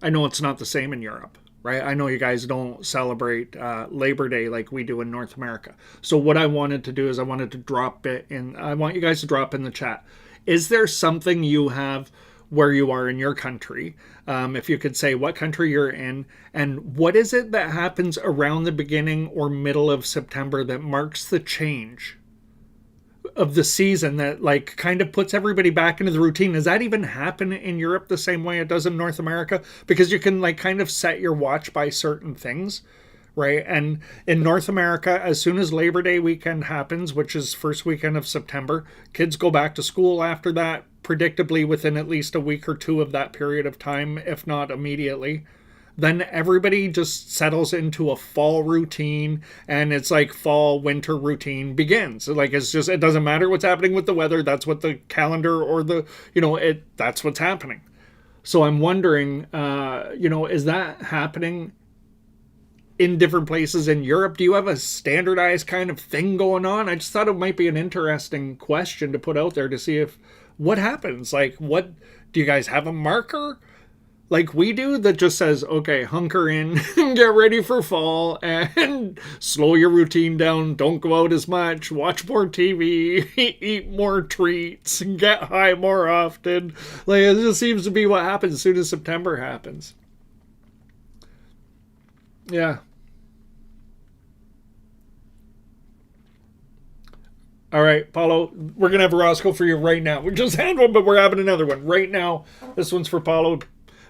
know it's not the same in Europe, right? I know you guys don't celebrate Labor Day like we do in North America. So what I wanted to do is I want you guys to drop in the chat. Is there something you have where you are in your country? If you could say what country you're in, and what is it that happens around the beginning or middle of September that marks the change of the season, that like kind of puts everybody back into the routine? Does that even happen in Europe the same way it does in North America? Because you can like kind of set your watch by certain things, right? And in North America, as soon as Labor Day weekend happens, which is first weekend of September, kids go back to school after that, predictably within at least a week or two of that period of time, if not immediately. Then everybody just settles into a fall routine, and it's like fall winter routine begins. Like it's just, it doesn't matter what's happening with the weather. That's what the calendar or that's what's happening. So I'm wondering, is that happening in different places in Europe? Do you have a standardized kind of thing going on? I just thought it might be an interesting question to put out there to see if what happens. Like, what do you guys have a marker like we do that just says, okay, hunker in, get ready for fall, and slow your routine down, don't go out as much, watch more TV, eat more treats, and get high more often. Like, it just seems to be what happens as soon as September happens. Yeah. All right, Paulo, we're going to have a Roscoe for you right now. We just had one, but we're having another one right now. This one's for Paulo,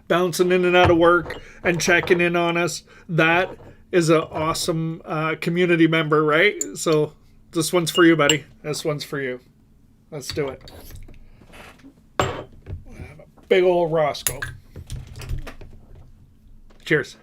bouncing in and out of work and checking in on us. That is an awesome community member, right? So this one's for you, buddy. This one's for you. Let's do it. Big old Roscoe. Cheers.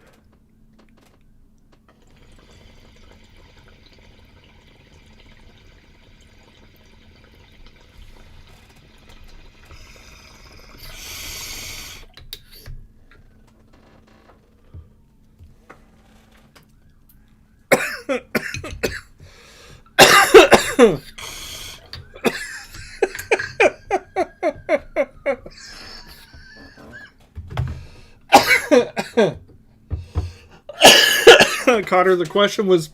Cotter, the question was,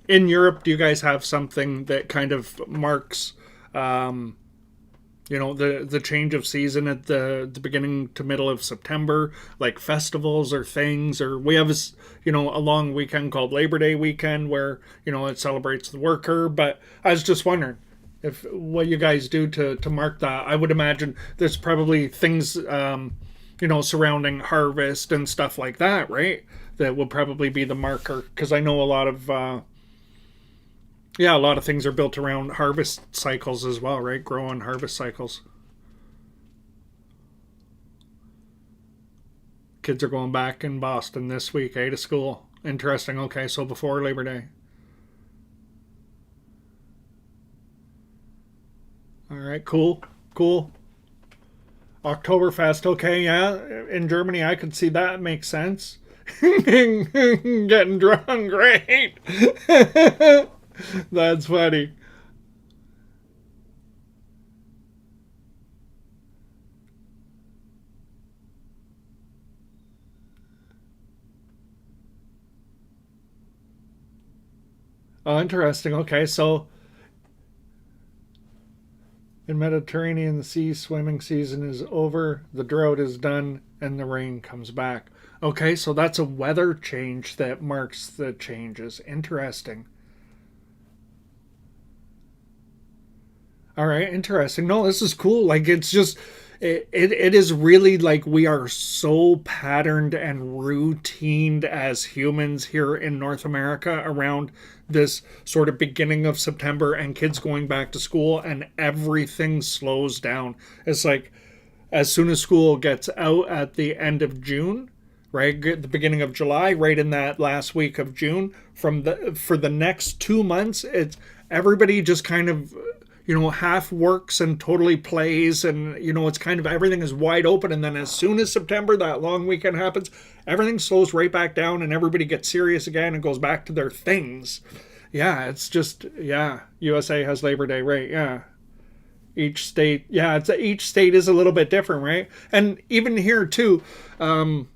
in Europe, do you guys have something that kind of marks, the change of season at the beginning to middle of September, like festivals or things? Or we have a long weekend called Labor Day weekend where, it celebrates the worker. But I was just wondering if what you guys do to mark that. I would imagine there's probably things, surrounding harvest and stuff like that, right? That will probably be the marker, because I know a lot of things are built around harvest cycles as well, right? Grow and harvest cycles. Kids are going back in Boston this week, to school. Interesting. Okay, so before Labor Day. All right, cool. Oktoberfest, okay, yeah. In Germany, I could see that. Makes sense. Getting drunk, great. That's funny. Oh, interesting. Okay, so in Mediterranean, the sea swimming season is over, the drought is done, and the rain comes back. Okay, so that's a weather change that marks the changes. Interesting. All right, interesting. No, this is cool. Like, it's just, it is really like we are so patterned and routined as humans here in North America around this sort of beginning of September and kids going back to school, and everything slows down. It's like as soon as school gets out at the end of June, right, the beginning of July, right in that last week of June, for the next 2 months, it's everybody just kind of half works and totally plays, and it's kind of everything is wide open. And then as soon as September, that long weekend happens, everything slows right back down and everybody gets serious again and goes back to their things. Yeah, it's just, yeah, USA has Labor Day, right? Yeah. Each state, yeah, each state is a little bit different, right? And even here too, when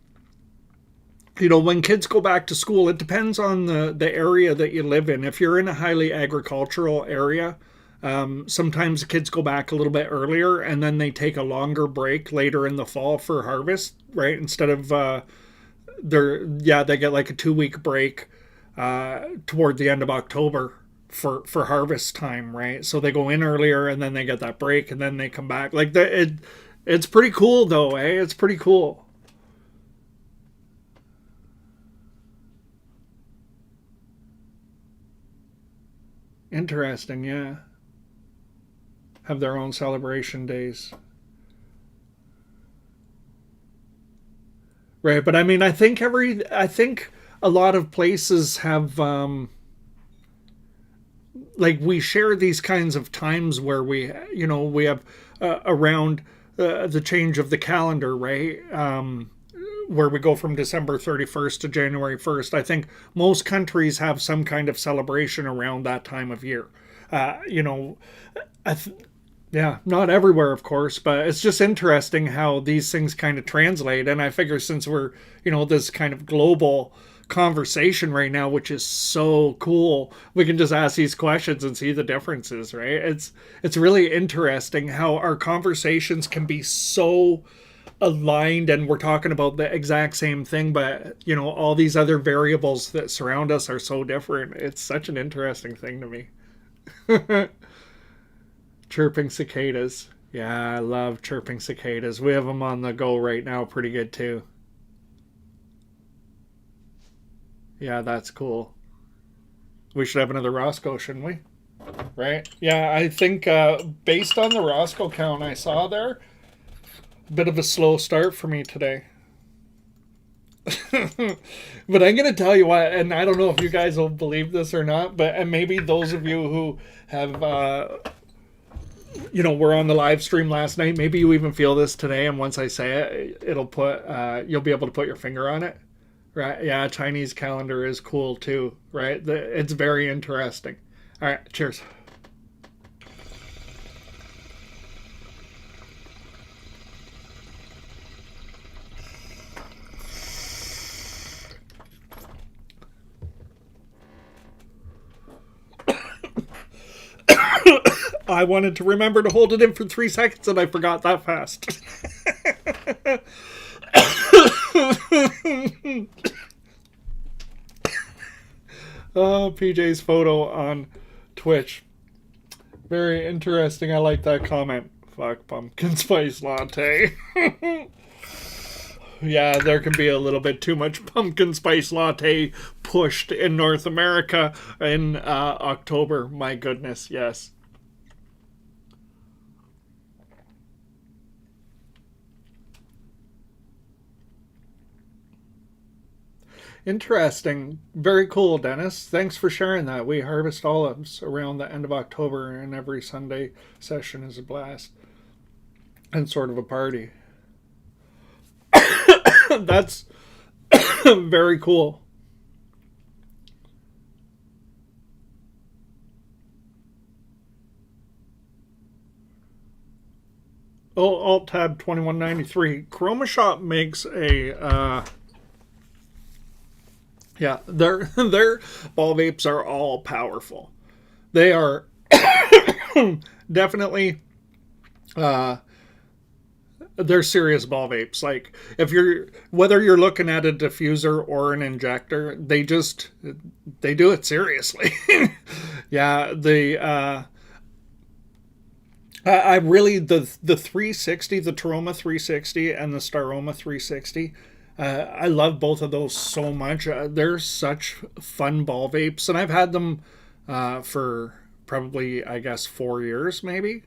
kids go back to school, it depends on the area that you live in. If you're in a highly agricultural area, sometimes the kids go back a little bit earlier, and then they take a longer break later in the fall for harvest, right? Instead of they get like a 2-week break toward the end of October for harvest time, right? So they go in earlier, and then they get that break, and then they come back. Like it's pretty cool though, eh? It's pretty cool. Interesting, yeah. Have their own celebration days. Right, but I mean, I think a lot of places have, like, we share these kinds of times where we have around the change of the calendar, right? Where we go from December 31st to January 1st. I think most countries have some kind of celebration around that time of year. You know, yeah, not everywhere, of course, but it's just interesting how these things kind of translate. And I figure since we're, this kind of global conversation right now, which is so cool, we can just ask these questions and see the differences, right? It's really interesting how our conversations can be so aligned and we're talking about the exact same thing, but all these other variables that surround us are so different. It's such an interesting thing to me. Chirping cicadas. Yeah, I love chirping cicadas. We have them on the go right now pretty good too. Yeah, that's cool. We should have another Roscoe, shouldn't we? Right? Yeah, I think based on the Roscoe count I saw there, a bit of a slow start for me today. But I'm going to tell you what, and I don't know if you guys will believe this or not, but and maybe those of you who have, were on the live stream last night, maybe you even feel this today, and once I say it, you'll be able to put your finger on it. Right? Yeah, Chinese calendar is cool too, right? It's very interesting. All right, cheers. I wanted to remember to hold it in for 3 seconds and I forgot that fast. Oh, PJ's photo on Twitch. Very interesting. I like that comment. Fuck pumpkin spice latte. Yeah, there can be a little bit too much pumpkin spice latte pushed in North America in October. My goodness, yes. Interesting. Very cool, Dennis. Thanks for sharing that. We harvest olives around the end of October, and every Sunday session is a blast and sort of a party. That's very cool. Oh, Alt Tab 2193. Chroma Shop makes a yeah, their ball vapes are all powerful. They are definitely they're serious ball vapes. Like whether you're looking at a diffuser or an injector, they do it seriously. Yeah, I really the 360, the Taroma 360 and the Staroma 360. I love both of those so much. They're such fun ball vapes, and I've had them for probably, I guess, 4 years maybe,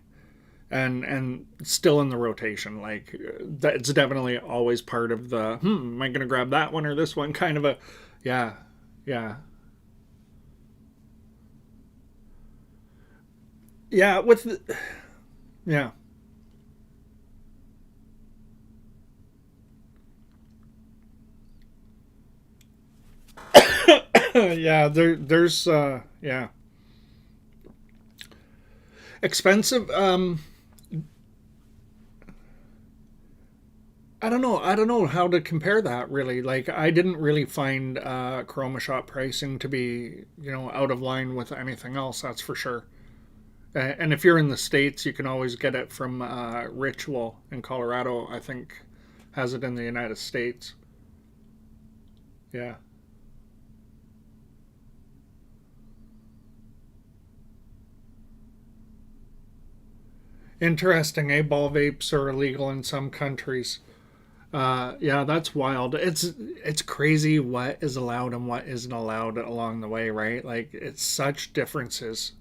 and still in the rotation. Like it's definitely always part of the am I gonna grab that one or this one kind of a yeah, yeah, yeah. Yeah. Yeah, there's yeah, expensive. I don't know how to compare that really. Like I didn't really find Chroma Shop pricing to be out of line with anything else. That's for sure. And if you're in the States, you can always get it from Ritual in Colorado. I think has it in the United States. Yeah. Interesting. Ball vapes are illegal in some countries. Yeah, that's wild. It's crazy what is allowed and what isn't allowed along the way, right? Like it's such differences.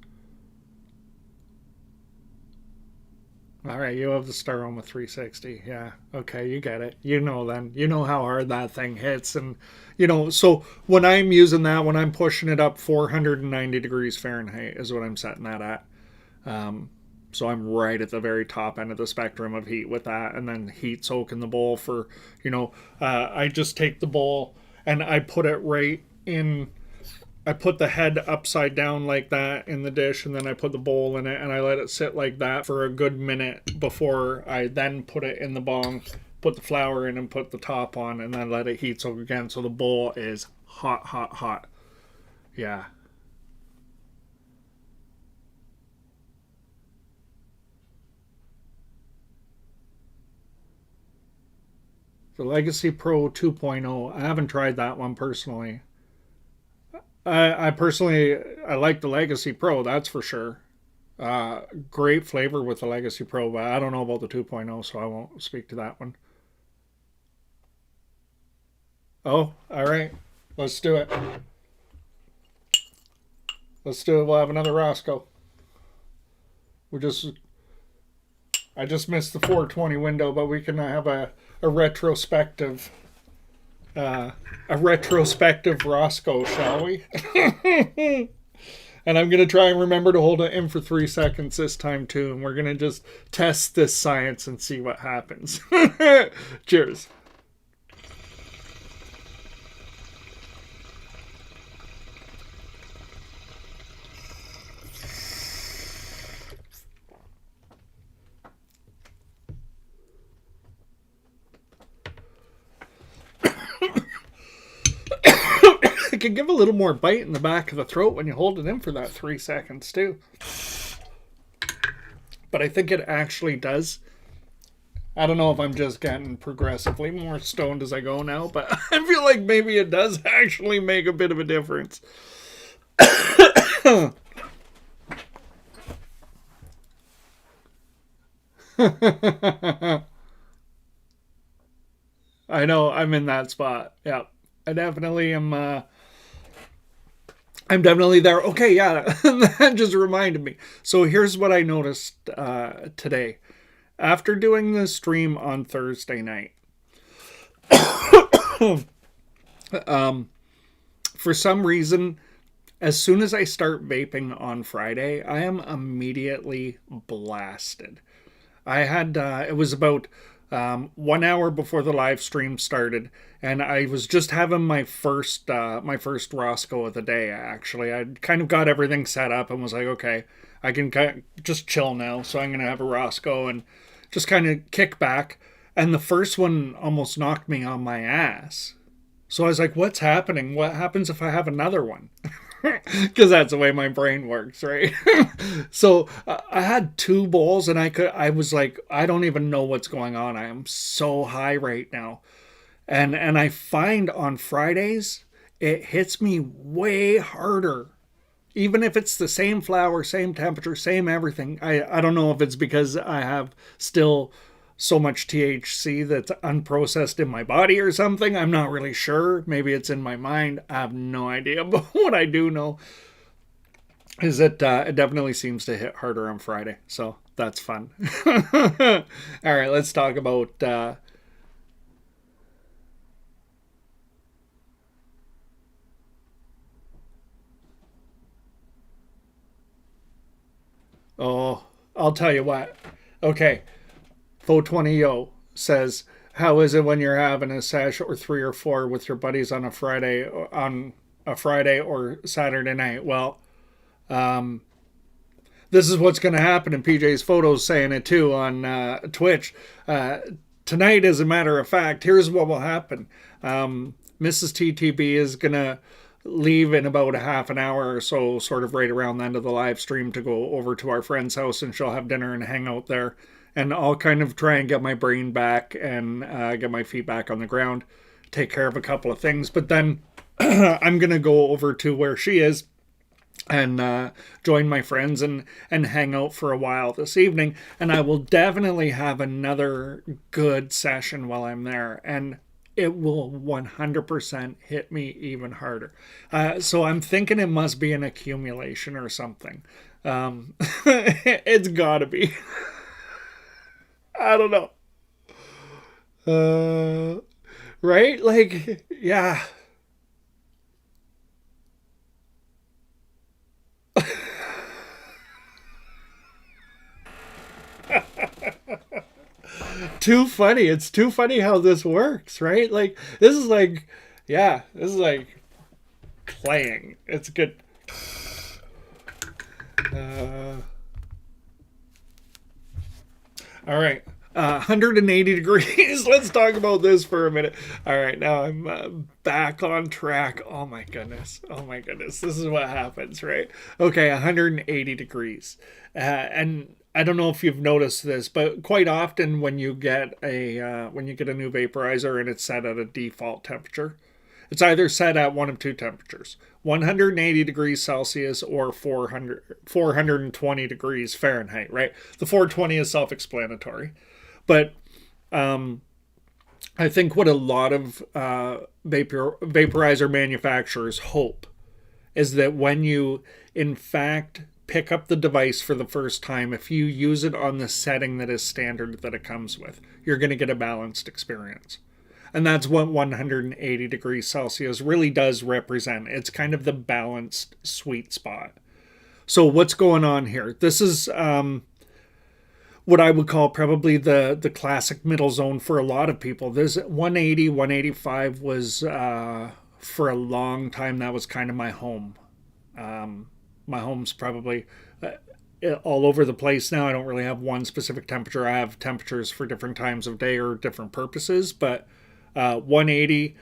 All right, you have the Staroma 360. Yeah, okay, you get it. Then. You know how hard that thing hits. And, so when I'm using that, when I'm pushing it up 490 degrees Fahrenheit is what I'm setting that at. So I'm right at the very top end of the spectrum of heat with that, and then heat soak in the bowl for, I just take the bowl and I put it right in. I put the head upside down like that in the dish, and then I put the bowl in it, and I let it sit like that for a good minute before I then put it in the bong, put the flour in, and put the top on, and then let it heat soak again. So the bowl is hot, hot, hot. Yeah. The Legacy Pro 2.0. I haven't tried that one personally. I personally I like the Legacy Pro, that's for sure. Great flavor with the Legacy Pro, but I don't know about the 2.0, so I won't speak to that one. Oh, all right. Let's do it. Let's do it. We'll have another Roscoe. We just I just missed the 420 window, but we can have a retrospective a retrospective Roscoe, shall we? And I'm going to try and remember to hold it in for 3 seconds this time, too. And we're going to just test this science and see what happens. Cheers. It can give a little more bite in the back of the throat when you hold it in for that 3 seconds, too. But I think it actually does. I don't know if I'm just getting progressively more stoned as I go now, but I feel like maybe it does actually make a bit of a difference. I know, I'm in that spot. Yeah. I definitely am. I'm definitely there. Okay, yeah, that just reminded me. So here's what I noticed today. After doing the stream on Thursday night, for some reason, as soon as I start vaping on Friday, I am immediately blasted. I had it was about 1 hour before the live stream started, and I was just having my first Roscoe of the day. Actually, I kind of got everything set up and was like, okay, I can kind of just chill now. So I'm gonna have a Roscoe and just kind of kick back. And the first one almost knocked me on my ass. So I was like, what's happening? What happens if I have another one? Because that's the way my brain works, right? So I had two bowls, and I was like, I don't even know what's going on. I am so high right now, and I find on Fridays it hits me way harder, even if it's the same flour, same temperature, same everything. I don't know if it's because I have still so much THC that's unprocessed in my body or something. I'm not really sure. Maybe it's in my mind. I have no idea. But what I do know is that it definitely seems to hit harder on Friday. So that's fun. All right, let's talk about. Oh, I'll tell you what. Okay, Fo20Yo says, "How is it when you're having a sesh or three or four with your buddies on a Friday or Saturday night?" Well, this is what's going to happen, and PJ's photos saying it too on Twitch. Tonight, as a matter of fact, here's what will happen. Mrs. TTB is going to leave in about a half an hour or so, sort of right around the end of the live stream, to go over to our friend's house, and she'll have dinner and hang out there. And I'll kind of try and get my brain back and get my feet back on the ground, take care of a couple of things. But then I'm going to go over to where she is and join my friends and hang out for a while this evening. And I will definitely have another good session while I'm there. And it will 100% hit me even harder. So I'm thinking it must be an accumulation or something. It's gotta be. I don't know. Right? Like, yeah. too funny. It's too funny how this works, right? Like, this is like, yeah, this is like playing. It's good. All right. 180 degrees. Let's talk about this for a minute. All right, now I'm back on track. Oh my goodness. Oh my goodness. This is what happens, right? Okay, 180 degrees. And I don't know if you've noticed this, but quite often when you get a new vaporizer and it's set at a default temperature, it's either set at one of two temperatures: 180 degrees Celsius or 420 degrees Fahrenheit, right? The 420 is self-explanatory. But I think what a lot of vaporizer manufacturers hope is that when you, in fact, pick up the device for the first time, if you use it on the setting that is standard that it comes with, you're going to get a balanced experience. And that's what 180 degrees Celsius really does represent. It's kind of the balanced sweet spot. So what's going on here? This is what I would call probably the classic middle zone for a lot of people. This 180, 185 was, for a long time, that was kind of my home. My home's probably all over the place now. I don't really have one specific temperature. I have temperatures for different times of day or different purposes, but 180,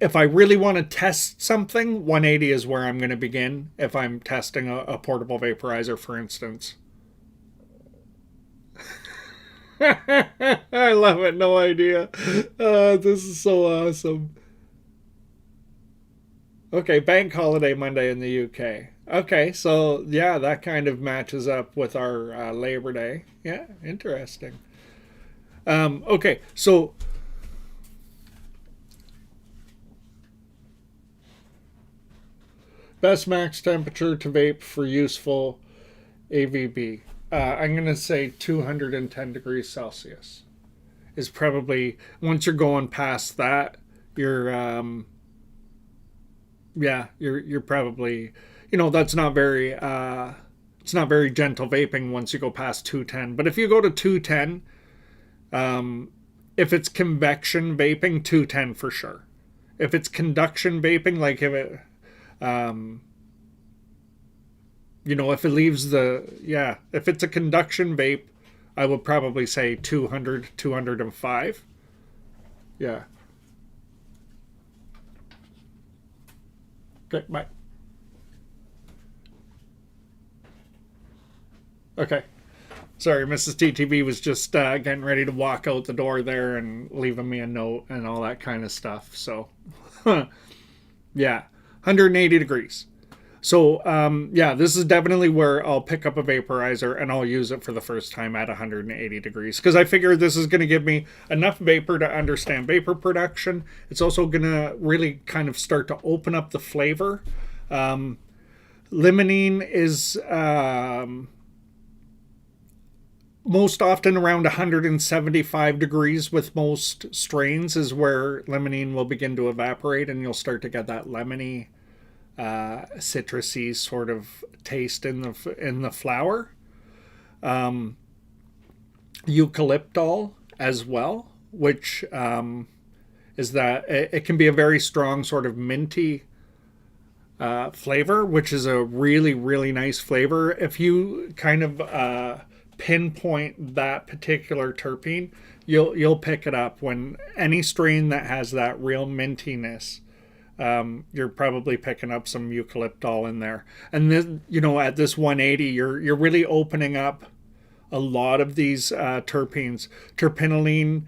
if I really want to test something, 180 is where I'm going to begin if I'm testing a portable vaporizer, for instance. I love it. No idea. This is so awesome. Okay, bank holiday Monday in the UK. Okay, so yeah, that kind of matches up with our Labor Day. Yeah, interesting. Okay, so best max temperature to vape for useful AVB. I'm going to say 210 degrees Celsius is probably, once you're going past that, you're you're probably, that's not very it's not very gentle vaping once you go past 210. But if you go to 210, if it's convection vaping, 210 for sure. If it's conduction vaping, like if it if it leaves if it's a conduction vape, I would probably say 200, 205. Yeah. Okay, bye. Okay. Sorry, Mrs. TTB was just getting ready to walk out the door there and leaving me a note and all that kind of stuff. So, yeah, 180 degrees. So, this is definitely where I'll pick up a vaporizer and I'll use it for the first time at 180 degrees. Because I figure this is going to give me enough vapor to understand vapor production. It's also going to really kind of start to open up the flavor. Limonene is most often around 175 degrees with most strains is where limonene will begin to evaporate and you'll start to get that lemony, citrusy sort of taste in the flower. Eucalyptol as well, which is that it can be a very strong sort of minty flavor, which is a really, really nice flavor. If you kind of pinpoint that particular terpene, you'll pick it up. When any strain that has that real mintiness, you're probably picking up some eucalyptol in there. And then, at this 180, you're really opening up a lot of these terpenes. Terpinolene,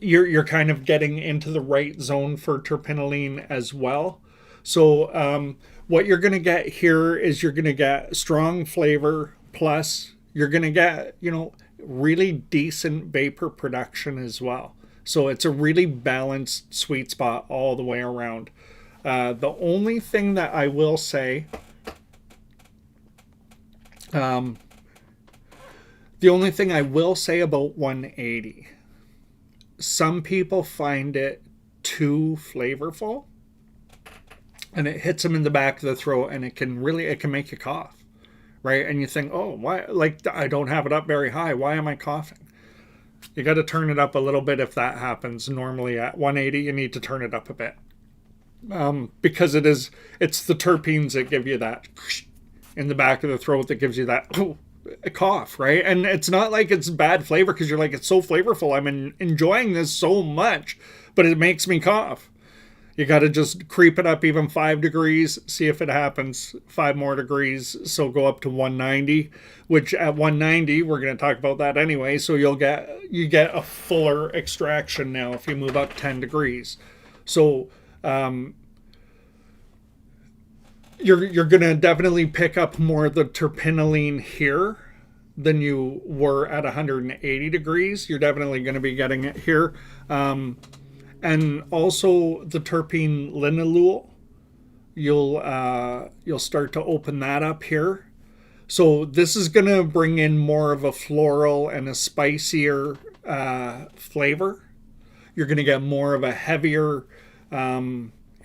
you're kind of getting into the right zone for terpinolene as well. So what you're going to get here is you're going to get strong flavor, plus you're going to get, really decent vapor production as well. So it's a really balanced sweet spot all the way around. The only thing that I will say, about 180, some people find it too flavorful. And it hits them in the back of the throat, and it can make you cough, right? And you think, oh, why? Like, I don't have it up very high. Why am I coughing? You got to turn it up a little bit if that happens. Normally at 180, you need to turn it up a bit. Because it's the terpenes that give you that in the back of the throat that gives you that a cough, right? And it's not like it's bad flavor because you're like, it's so flavorful. I'm enjoying this so much, but it makes me cough. You got to just creep it up even 5 degrees, see if it happens. 5 more degrees, so go up to 190, which at 190, we're going to talk about that anyway. So you get a fuller extraction now if you move up 10 degrees. So you're going to definitely pick up more of the terpinolene here than you were at 180 degrees. You're definitely going to be getting it here. And also the terpene linalool, you'll start to open that up here. So this is going to bring in more of a floral and a spicier flavor. You're going to get more of a heavier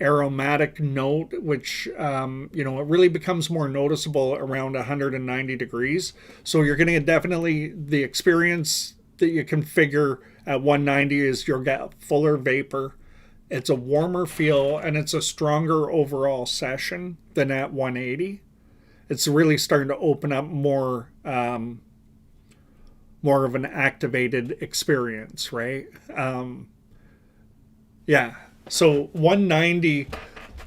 aromatic note, which it really becomes more noticeable around 190 degrees. So you're going to get definitely the experience that you can figure at 190 is you'll get fuller vapor. It's a warmer feel and it's a stronger overall session than at 180. It's really starting to open up more of an activated experience, right? Yeah. So 190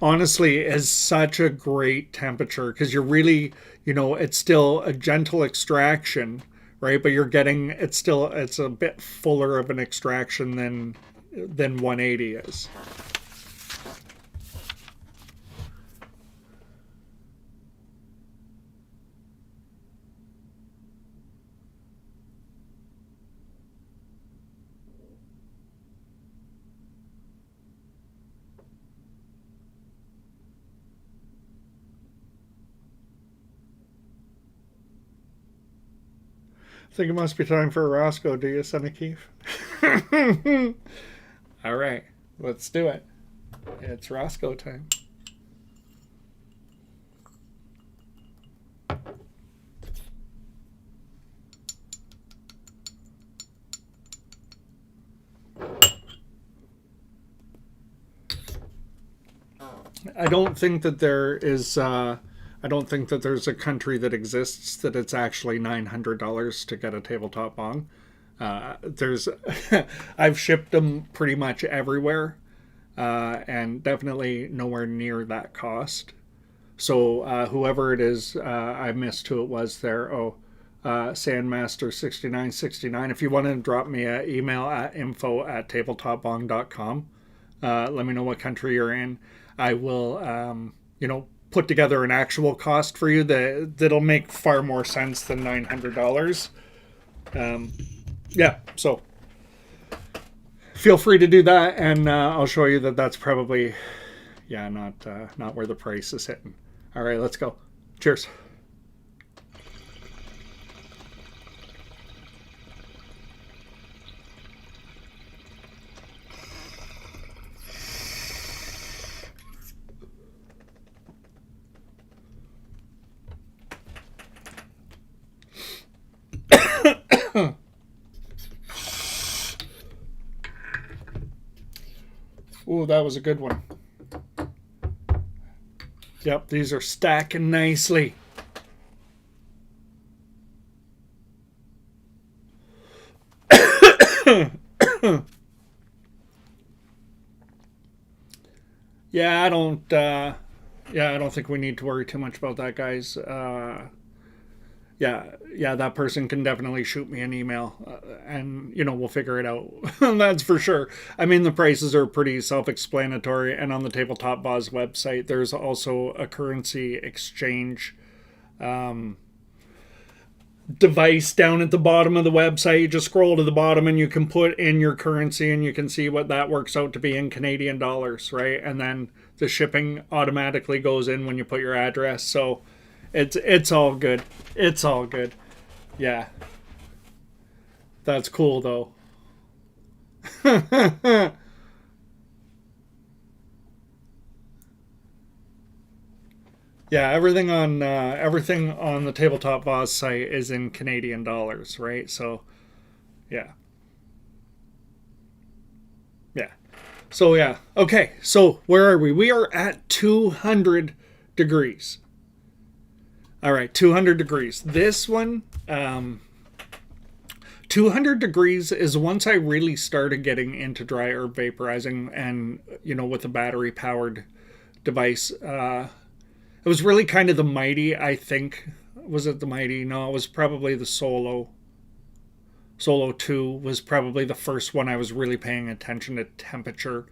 honestly is such a great temperature because you're really, it's still a gentle extraction, right? But you're getting it's a bit fuller of an extraction than 180 is. I think it must be time for a Roscoe, do you, Sonny Keefe? All right, let's do it. It's Roscoe time. I don't think that there is. I don't think that there's a country that exists that it's actually $900 to get a tabletop bong. There's, I've shipped them pretty much everywhere, and definitely nowhere near that cost. So whoever it is, I missed who it was there. Oh, Sandmaster6969. If you want to drop me an email at info@tabletopbong.com, let me know what country you're in. I will, put together an actual cost for you that'll make far more sense than $900. Yeah, so feel free to do that, and I'll show you that that's probably, not where the price is hitting. All right, let's go. Cheers. Ooh, that was a good one. Yep, these are stacking nicely. Yeah, I don't think we need to worry too much about that, guys. Yeah, that person can definitely shoot me an email, and we'll figure it out. That's for sure. I mean, the prices are pretty self-explanatory, and on the Tabletop Boz website, there's also a currency exchange device down at the bottom of the website. You just scroll to the bottom, and you can put in your currency, and you can see what that works out to be in Canadian dollars, right? And then the shipping automatically goes in when you put your address. So it's all good. It's all good. Yeah. That's cool though. Yeah, everything on the Tabletop Vase site is in Canadian dollars, right? So yeah, yeah. So yeah, okay. So where are we? We are at 200 degrees. All right, 200 degrees. This one, 200 degrees is once I really started getting into dry herb vaporizing, and with a battery powered device. It was really kind of the Mighty, I think. Was it the Mighty? No, it was probably the Solo. Solo 2 was probably the first one I was really paying attention to temperature.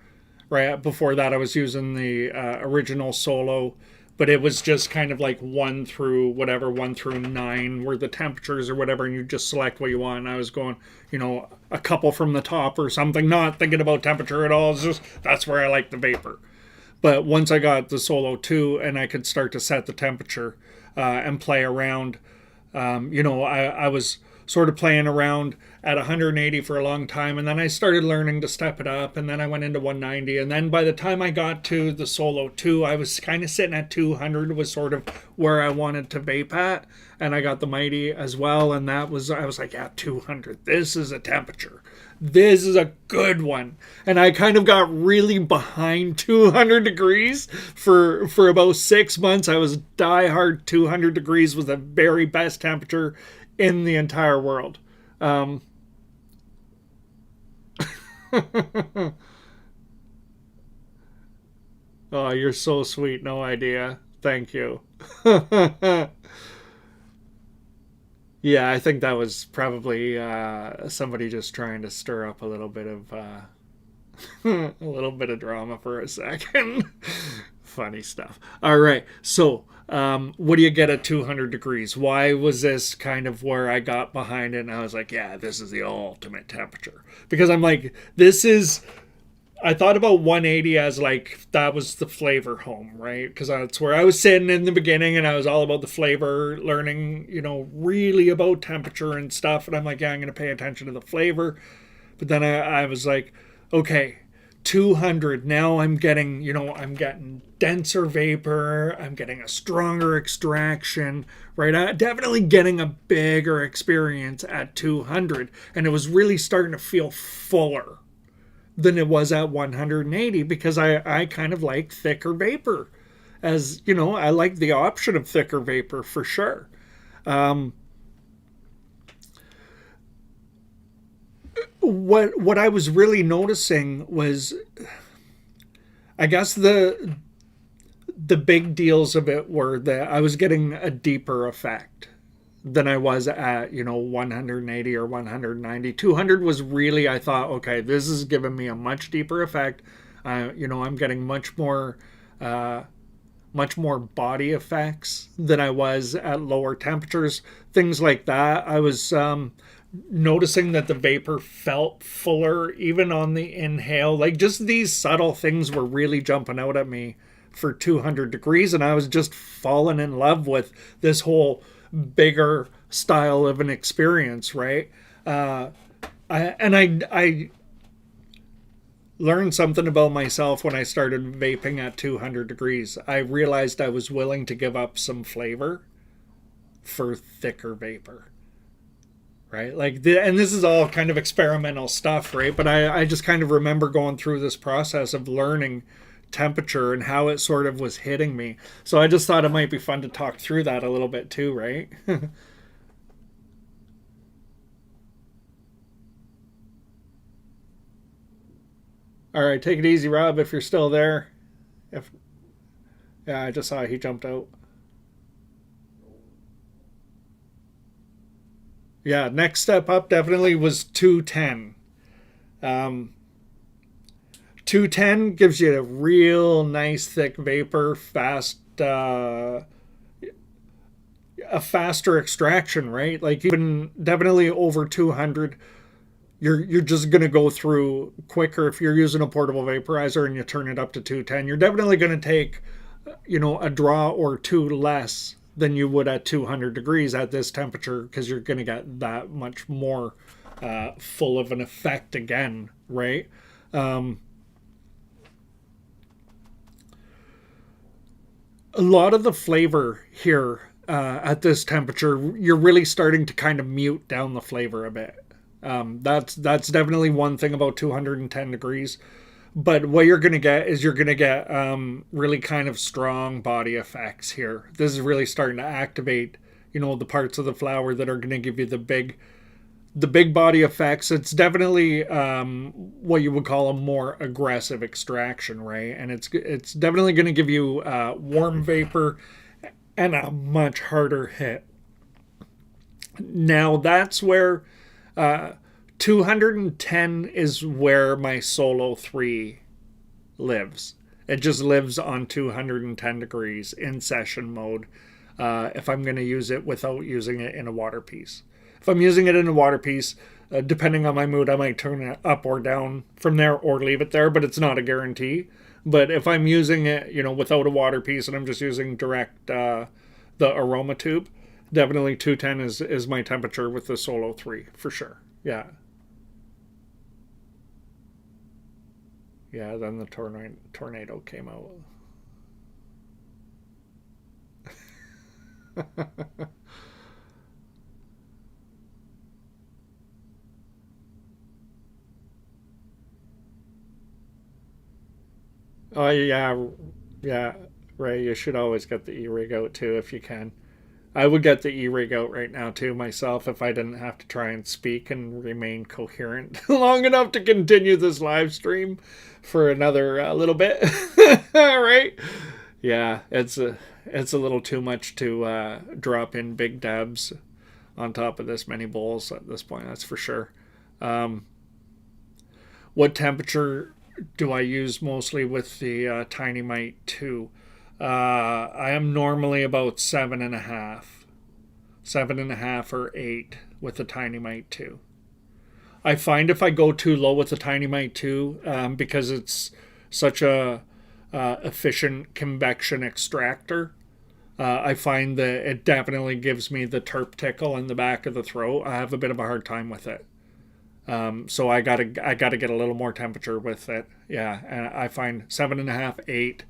Right before that, I was using the original Solo, but it was just kind of like 1 through 9 were the temperatures or whatever, and you just select what you want. And I was going, a couple from the top or something, not thinking about temperature at all. It's just that's where I like the vapor. But once I got the Solo 2 and I could start to set the temperature and play around, I was sort of playing around at 180 for a long time, and then I started learning to step it up, and then I went into 190, and then by the time I got to the Solo 2, I was kind of sitting at 200 was sort of where I wanted to vape at, and I got the Mighty as well, and I was like, yeah, 200, this is a temperature. This is a good one. And I kind of got really behind 200 degrees for about 6 months. I was diehard 200 degrees was the very best temperature in the entire world. Oh, you're so sweet. No idea. Thank you. Yeah, I think that was probably somebody just trying to stir up a little bit of a little bit of drama for a second. Funny stuff. All right, so what do you get at 200 degrees? Why was this kind of where I got behind it? And I was like, yeah, this is the ultimate temperature because I'm like, this is I thought about 180 as like that was the flavor home, right? Because that's where I was sitting in the beginning and I was all about the flavor, learning, really about temperature and stuff. And I'm like, yeah, I'm going to pay attention to the flavor. But then I was like, okay, 200. Now I'm getting denser vapor. I'm getting a stronger extraction, right? Definitely getting a bigger experience at 200. And it was really starting to feel fuller than it was at 180 because I kind of like thicker vapor. As I like the option of thicker vapor for sure. What I was really noticing was, I guess the big deals of it were that I was getting a deeper effect than I was at 180 or 190. 200 was really, I thought, okay, this is giving me a much deeper effect. I'm getting much more body effects than I was at lower temperatures. Things like that. I was noticing that the vapor felt fuller even on the inhale. Like just these subtle things were really jumping out at me for 200 degrees, and I was just falling in love with this whole bigger style of an experience, right? I learned something about myself when I started vaping at 200 degrees. I realized I was willing to give up some flavor for thicker vapor, right? And this is all kind of experimental stuff, right? But I just kind of remember going through this process of learning temperature and how it sort of was hitting me. So I just thought it might be fun to talk through that a little bit too, right? All right, take it easy, Rob, if you're still there. If Yeah, I just saw he jumped out. Yeah, next step up definitely was 210. Um, 210 gives you a real nice thick vapor, a faster extraction, right? Like even definitely over 200, you're just gonna go through quicker if you're using a portable vaporizer and you turn it up to 210. You're definitely gonna take a draw or two less than you would at 200 degrees at this temperature because you're gonna get that much more full of an effect again, right? Um, a lot of the flavor here at this temperature, you're really starting to kind of mute down the flavor a bit. That's definitely one thing about 210 degrees. But what you're going to get is you're going to get really kind of strong body effects here. This is really starting to activate, the parts of the flower that are going to give you the big body effects. It's definitely what you would call a more aggressive extraction, right? And it's definitely going to give you warm vapor and a much harder hit. Now that's where 210 is where my Solo 3 lives. It just lives on 210 degrees in session mode if I'm going to use it without using it in a water piece. If I'm using it in a water piece, depending on my mood, I might turn it up or down from there or leave it there, but it's not a guarantee. But if I'm using it, without a water piece and I'm just using direct the aroma tube, definitely 210 is my temperature with the Solo 3 for sure. Yeah. Yeah, then the tornado came out. Oh yeah, yeah, right. You should always get the e-rig out too if you can. I would get the e-rig out right now too myself if I didn't have to try and speak and remain coherent long enough to continue this live stream for another little bit. All right. Yeah, it's a little too much to drop in big dabs on top of this many bowls at this point. That's for sure. Um, what temperature do I use mostly with the Tiny Mite 2? I am normally about 7.5, 7.5 or 8 with the Tiny Mite 2. I find if I go too low with the Tiny Mite 2, because it's such a efficient convection extractor, I find that it definitely gives me the terp tickle in the back of the throat. I have a bit of a hard time with it. So I gotta get a little more temperature with it. Yeah, and I find 7.5, 8.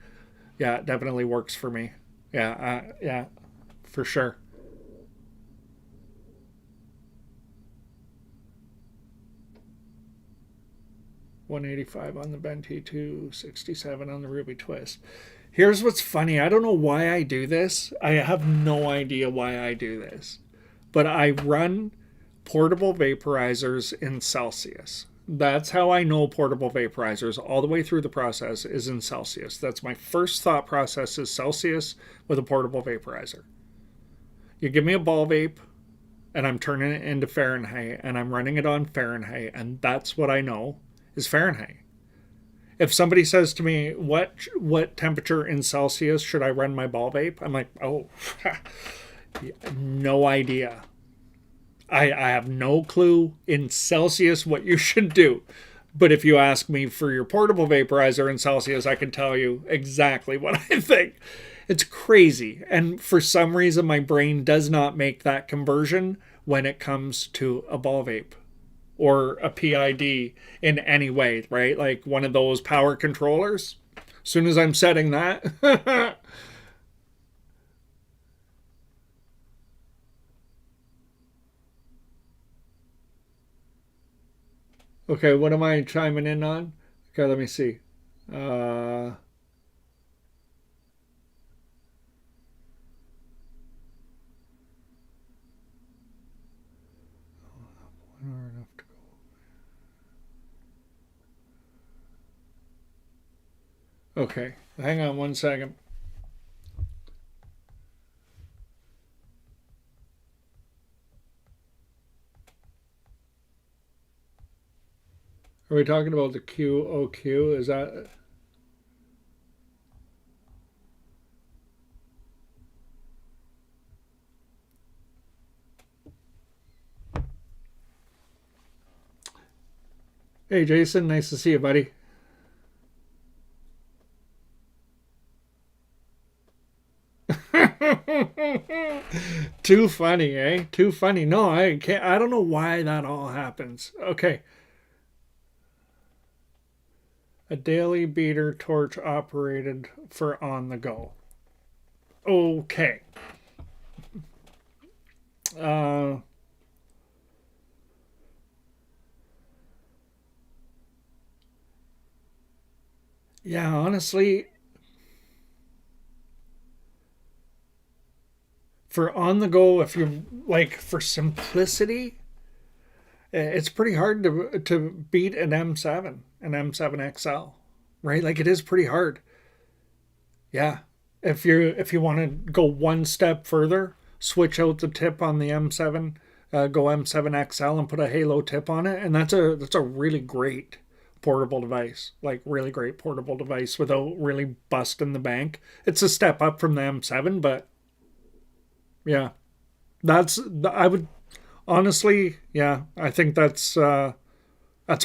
Yeah, it definitely works for me. Yeah, for sure. 185 on the Venti 267 on the Ruby Twist. Here's what's funny. I don't know why I do this. I have no idea why I do this. But I run portable vaporizers in Celsius. That's how I know portable vaporizers all the way through the process is in Celsius. That's my first thought process is Celsius with a portable vaporizer. You give me a ball vape and I'm turning it into Fahrenheit and I'm running it on Fahrenheit and that's what I know is Fahrenheit. If somebody says to me, what temperature in Celsius should I run my ball vape? I'm like, oh, no idea. I have no clue in Celsius what you should do. But if you ask me for your portable vaporizer in Celsius, I can tell you exactly what I think. It's crazy. And for some reason, my brain does not make that conversion when it comes to a ball vape or a PID in any way, right? Like one of those power controllers. As soon as I'm setting that. Okay, what am I chiming in on? Okay, let me see. Uh, okay, hang on one second. Are we talking about the QOQ? Is that... Hey, Jason, nice to see you, buddy. Too funny, eh? Too funny. No, I can't. I don't know why that all happens. Okay. A daily beater torch operated for on the go. Okay. Yeah, honestly, for on the go, if you're like for simplicity, it's pretty hard to beat an M7, an M7 XL, right? Like it is pretty hard. Yeah. If you want to go one step further, switch out the tip on the M7, go M7 XL and put a Halo tip on it, and that's a really great portable device. Like really great portable device without really busting the bank. It's a step up from the M7, but yeah, that's I would honestly, yeah, I think that's a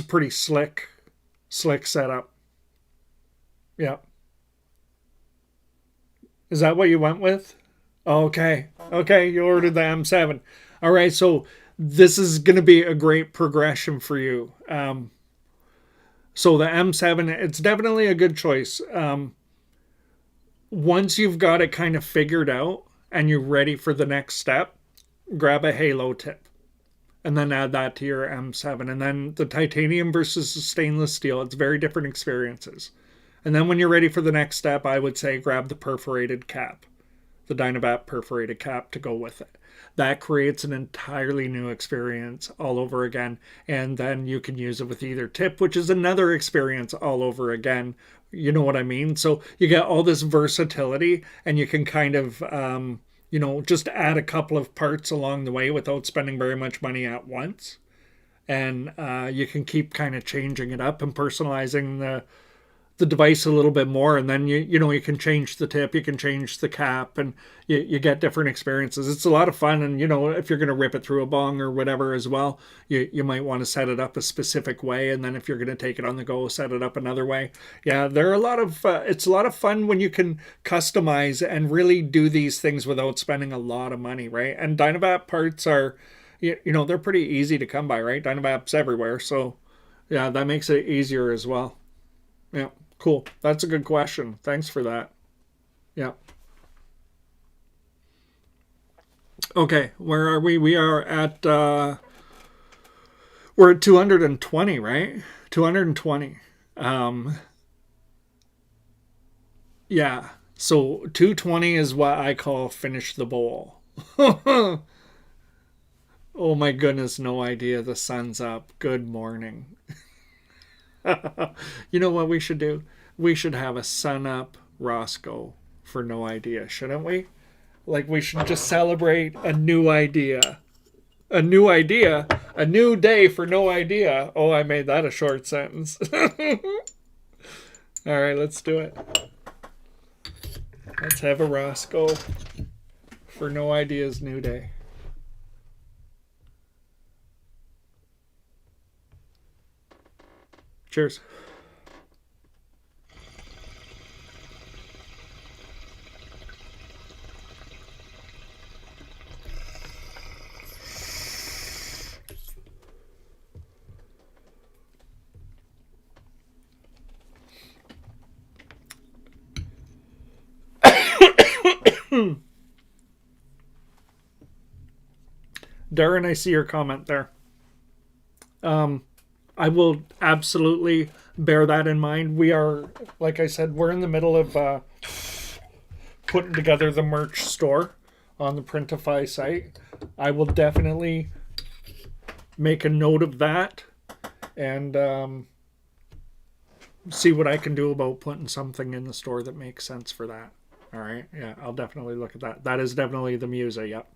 pretty slick setup. Yeah. Is that what you went with? Okay. Okay, you ordered the M7. All right, so this is going to be a great progression for you. So the M7, it's definitely a good choice. Once you've got it kind of figured out and you're ready for the next step, grab a Halo tip and then add that to your M7. And then the titanium versus the stainless steel, it's very different experiences. And then when you're ready for the next step, I would say grab the perforated cap, the Dynavap perforated cap to go with it. That creates an entirely new experience all over again. And then you can use it with either tip, which is another experience all over again. You know what I mean? So you get all this versatility and you can kind of, just add a couple of parts along the way without spending very much money at once. And you can keep kind of changing it up and personalizing the device a little bit more, and then you can change the tip, you can change the cap, and you get different experiences. It's a lot of fun, and if you're going to rip it through a bong or whatever as well, you might want to set it up a specific way, and then if you're going to take it on the go, set it up another way. Yeah, there are a lot of it's a lot of fun when you can customize and really do these things without spending a lot of money, right? And Dynavap parts are they're pretty easy to come by, right? Dynavap's everywhere, so yeah, that makes it easier as well. Yeah. Cool. That's a good question. Thanks for that. Yeah. Okay, where are we? We're at 220, right? 220. Um yeah. So 220 is what I call finish the bowl. Oh my goodness, no idea. The sun's up. Good morning. You know what we should do? We should have a sun up Roscoe for no idea, shouldn't we? Like we should just celebrate a new idea. A new idea? A new day for no idea. Oh, I made that a short sentence. All right, let's do it. Let's have a Roscoe for no idea's new day. Cheers. Darren, I see your comment there. I will absolutely bear that in mind. We are, like I said, we're in the middle of putting together the merch store on the Printify site. I will definitely make a note of that and see what I can do about putting something in the store that makes sense for that. All right. Yeah, I'll definitely look at that. That is definitely the Musa. Yep.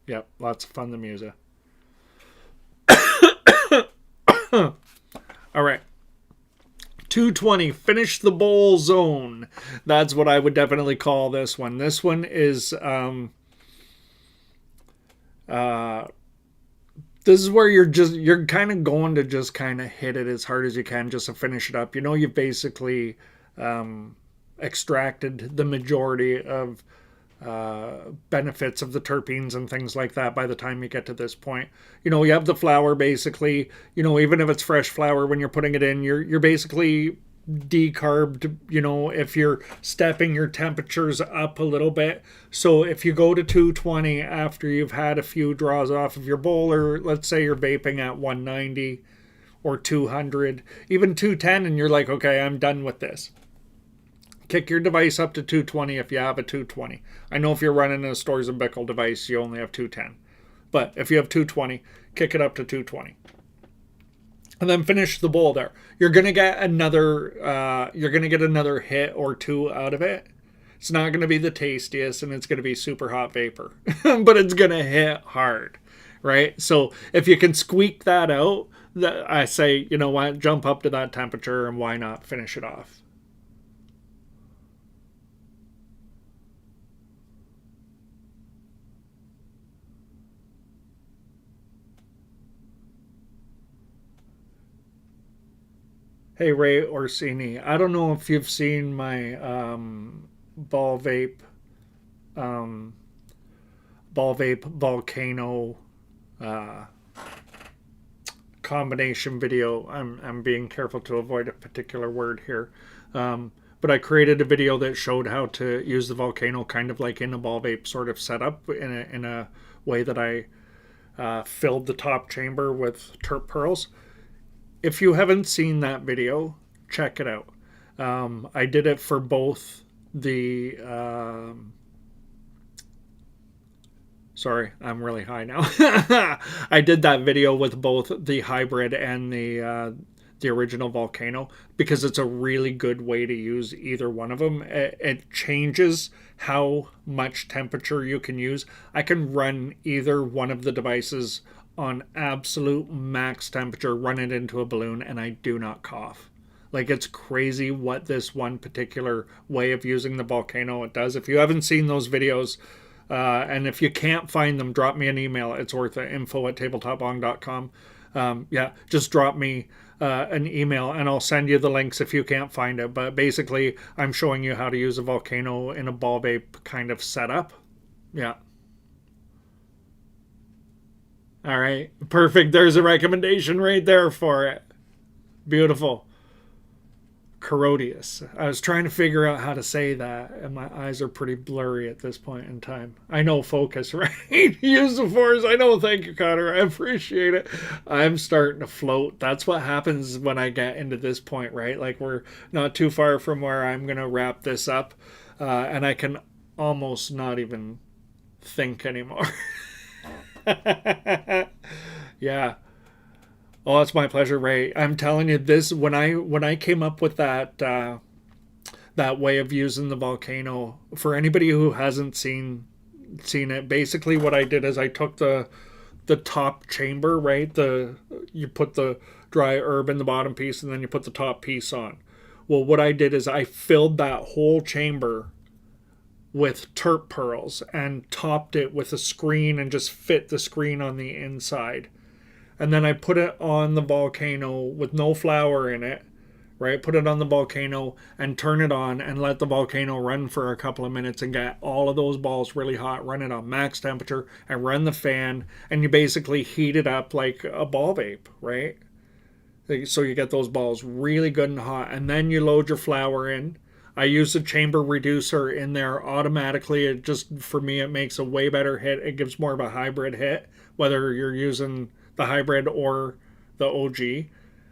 Yep. Lots of fun, the Musa. All right. 220, finish the bowl zone. That's what I would definitely call this one. This one is this is where you're kind of going to just kind of hit it as hard as you can just to finish it up. You've basically extracted the majority of benefits of the terpenes and things like that by the time you get to this point. You have the flour basically, even if it's fresh flour when you're putting it in, you're basically decarbed, you know, if you're stepping your temperatures up a little bit. So if you go to 220 after you've had a few draws off of your bowl, or let's say you're vaping at 190 or 200, even 210, and you're like, okay, I'm done with this. Kick your device up to 220 if you have a 220. I know if you're running a Storz & Bickel device, you only have 210. But if you have 220, kick it up to 220. And then finish the bowl there. You're gonna get another hit or two out of it. It's not gonna be the tastiest, and it's gonna be super hot vapor, but it's gonna hit hard, right? So if you can squeak that out, I say, you know what, jump up to that temperature, and why not finish it off? Hey, Ray Orsini, I don't know if you've seen my ball vape um, ball vape volcano uh, combination video. I'm being careful to avoid a particular word here. But I created a video that showed how to use the volcano kind of like in a ball vape sort of setup in a way that I filled the top chamber with terp pearls. If you haven't seen that video, check it out. I did it for both the. Sorry, I'm really high now. I did that video with both the hybrid and the original volcano because it's a really good way to use either one of them. It changes how much temperature you can use. I can run either one of the devices on absolute max temperature, run it into a balloon, and I do not cough. Like, it's crazy what this one particular way of using the volcano it does. If you haven't seen those videos, and if you can't find them, drop me an email. It's worth it. info@tabletopbong.com. Yeah, just drop me an email and I'll send you the links if you can't find it. But basically, I'm showing you how to use a volcano in a ball vape kind of setup. Yeah. All right. Perfect. There's a recommendation right there for it. Beautiful. Corodius. I was trying to figure out how to say that, and my eyes are pretty blurry at this point in time. I know focus, right? Use the force. I know. Thank you, Connor. I appreciate it. I'm starting to float. That's what happens when I get into this point, right? Like, we're not too far from where I'm going to wrap this up, and I can almost not even think anymore. Yeah. Oh, it's my pleasure, Ray. I'm telling you this, when I came up with that way of using the volcano, for anybody who hasn't seen it, basically what I did is I took the top chamber, right? You put the dry herb in the bottom piece and then you put the top piece on. Well, what I did is I filled that whole chamber with terp pearls and topped it with a screen and just fit the screen on the inside. And then I put it on the volcano with no flour in it, right? Put it on the volcano and turn it on and let the volcano run for a couple of minutes and get all of those balls really hot. Run it on max temperature and run the fan, and you basically heat it up like a ball vape, right? So you get those balls really good and hot, and then you load your flour in. I use the chamber reducer in there automatically. It just, for me, it makes a way better hit. It gives more of a hybrid hit, whether you're using the hybrid or the OG.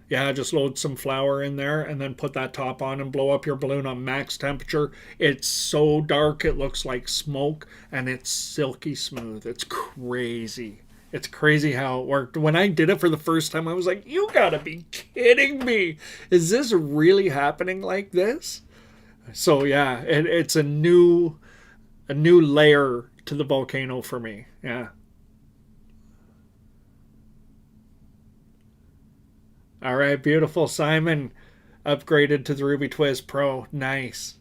Yeah, just load some flour in there and then put that top on and blow up your balloon on max temperature. It's so dark it looks like smoke, and it's silky smooth. It's crazy. It's crazy how it worked. When I did it for the first time, I was like, you gotta be kidding me. Is this really happening like this? So yeah, it's a new layer to the volcano for me. Yeah. All right, beautiful. Simon upgraded to the Ruby Twist Pro. Nice.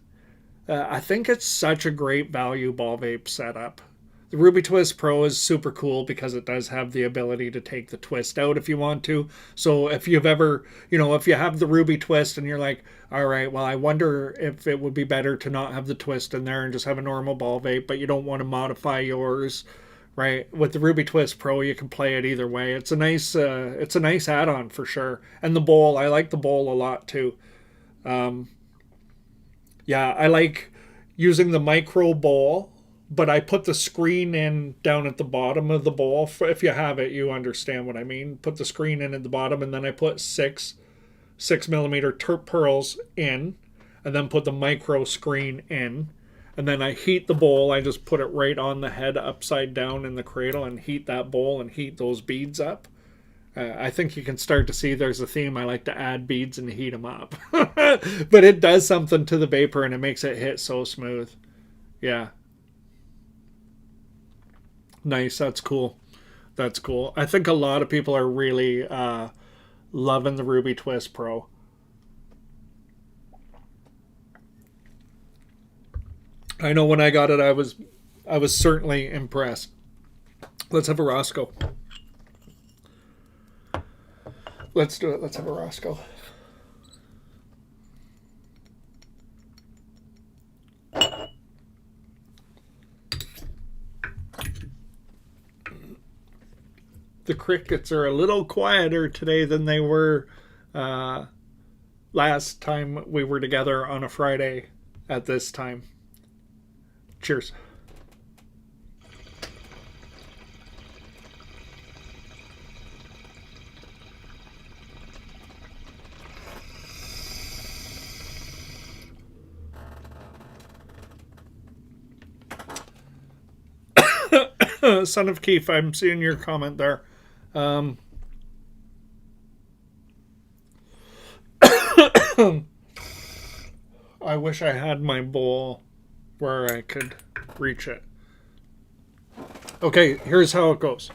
I think it's such a great value ball vape setup. The Ruby Twist Pro is super cool because it does have the ability to take the twist out if you want to. So if you've ever, if you have the Ruby Twist and you're like, all right, well, I wonder if it would be better to not have the twist in there and just have a normal ball vape, but you don't want to modify yours, right? With the Ruby Twist Pro, you can play it either way. It's a nice add-on for sure. And the bowl, I like the bowl a lot too. Yeah, I like using the micro bowl, but I put the screen in down at the bottom of the bowl. If you have it, you understand what I mean. Put the screen in at the bottom, and then I put 6 millimeter terp pearls in, and then put the micro screen in. And then I heat the bowl. I just put it right on the head upside down in the cradle and heat that bowl and heat those beads up. I think you can start to see there's a theme. I like to add beads and heat them up. But it does something to the vapor and it makes it hit so smooth. Yeah. Nice. That's cool. That's cool. I think a lot of people are really loving the Ruby Twist Pro. I know when I got it, I was certainly impressed. Let's have a Roscoe. Let's do it. Let's have a Roscoe. The crickets are a little quieter today than they were last time we were together on a Friday at this time. Cheers. Son of Keith, I'm seeing your comment there. I wish I had my bowl where I could reach it. Okay, here's how it goes.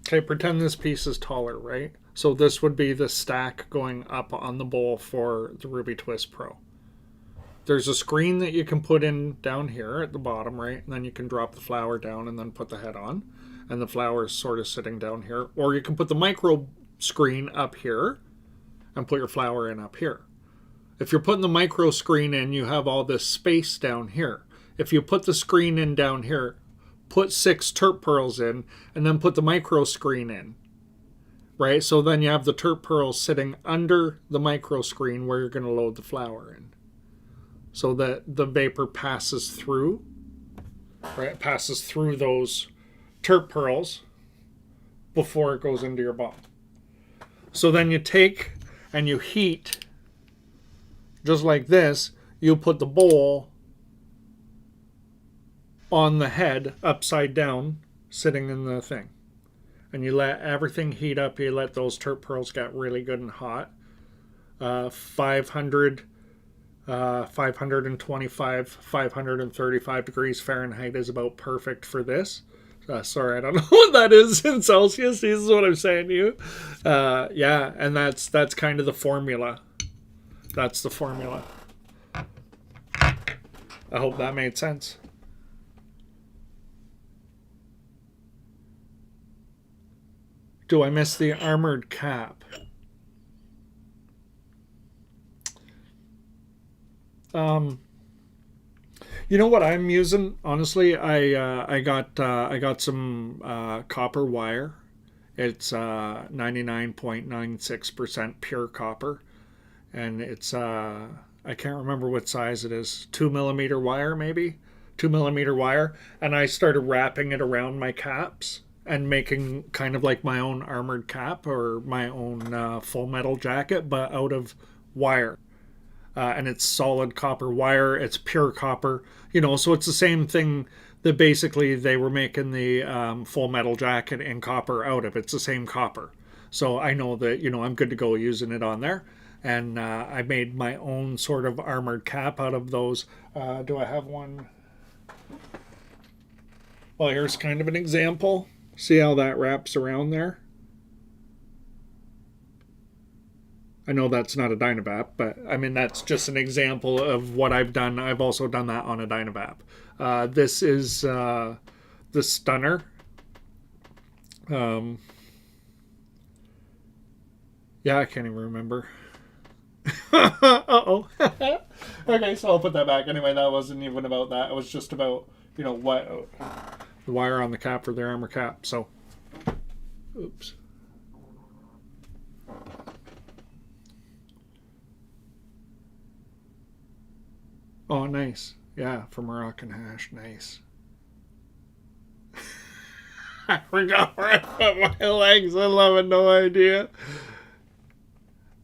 Okay, pretend this piece is taller, right? So this would be the stack going up on the bowl for the Ruby Twist Pro. There's a screen that you can put in down here at the bottom, right? And then you can drop the flower down and then put the head on. And the flower is sort of sitting down here. Or you can put the micro screen up here and put your flower in up here. If you're putting the micro screen in, you have all this space down here. If you put the screen in down here, put 6 terp pearls in, and then put the micro screen in. Right? So then you have the terp pearls sitting under the micro screen where you're going to load the flower in. So that the vapor passes through, right? It passes through those terp pearls before it goes into your bong. So then you take and you heat, just like this. You put the bowl on the head, upside down, sitting in the thing. And you let everything heat up. You let those terp pearls get really good and hot. 525, 535 degrees Fahrenheit is about perfect for this. Sorry, I don't know what that is in Celsius. This is what I'm saying to you. Yeah, and that's kind of the formula. That's the formula. I hope that made sense. Do I miss the armored cap? You know what I'm using? Honestly, I got some copper wire. It's 99.96% pure copper, and it's I can't remember what size it is. 2 millimeter wire, maybe 2 millimeter wire, and I started wrapping it around my caps and making kind of like my own armored cap or my own full metal jacket, but out of wire. And it's solid copper wire. It's pure copper, so it's the same thing that basically they were making the full metal jacket in copper out of. It's the same copper. So I know that, I'm good to go using it on there. And I made my own sort of armored cap out of those. Do I have one? Well, here's kind of an example. See how that wraps around there? I know that's not a Dynavap, but I mean, that's just an example of what I've done. I've also done that on a Dynavap. This is the Stunner. Yeah, I can't even remember. Uh-oh. Okay, so I'll put that back. Anyway, that wasn't even about that. It was just about, what the wire on the cap for their armor cap. So, oops. Oh, nice. Yeah, for Moroccan hash. Nice. I forgot where I put my legs. I love it. No idea.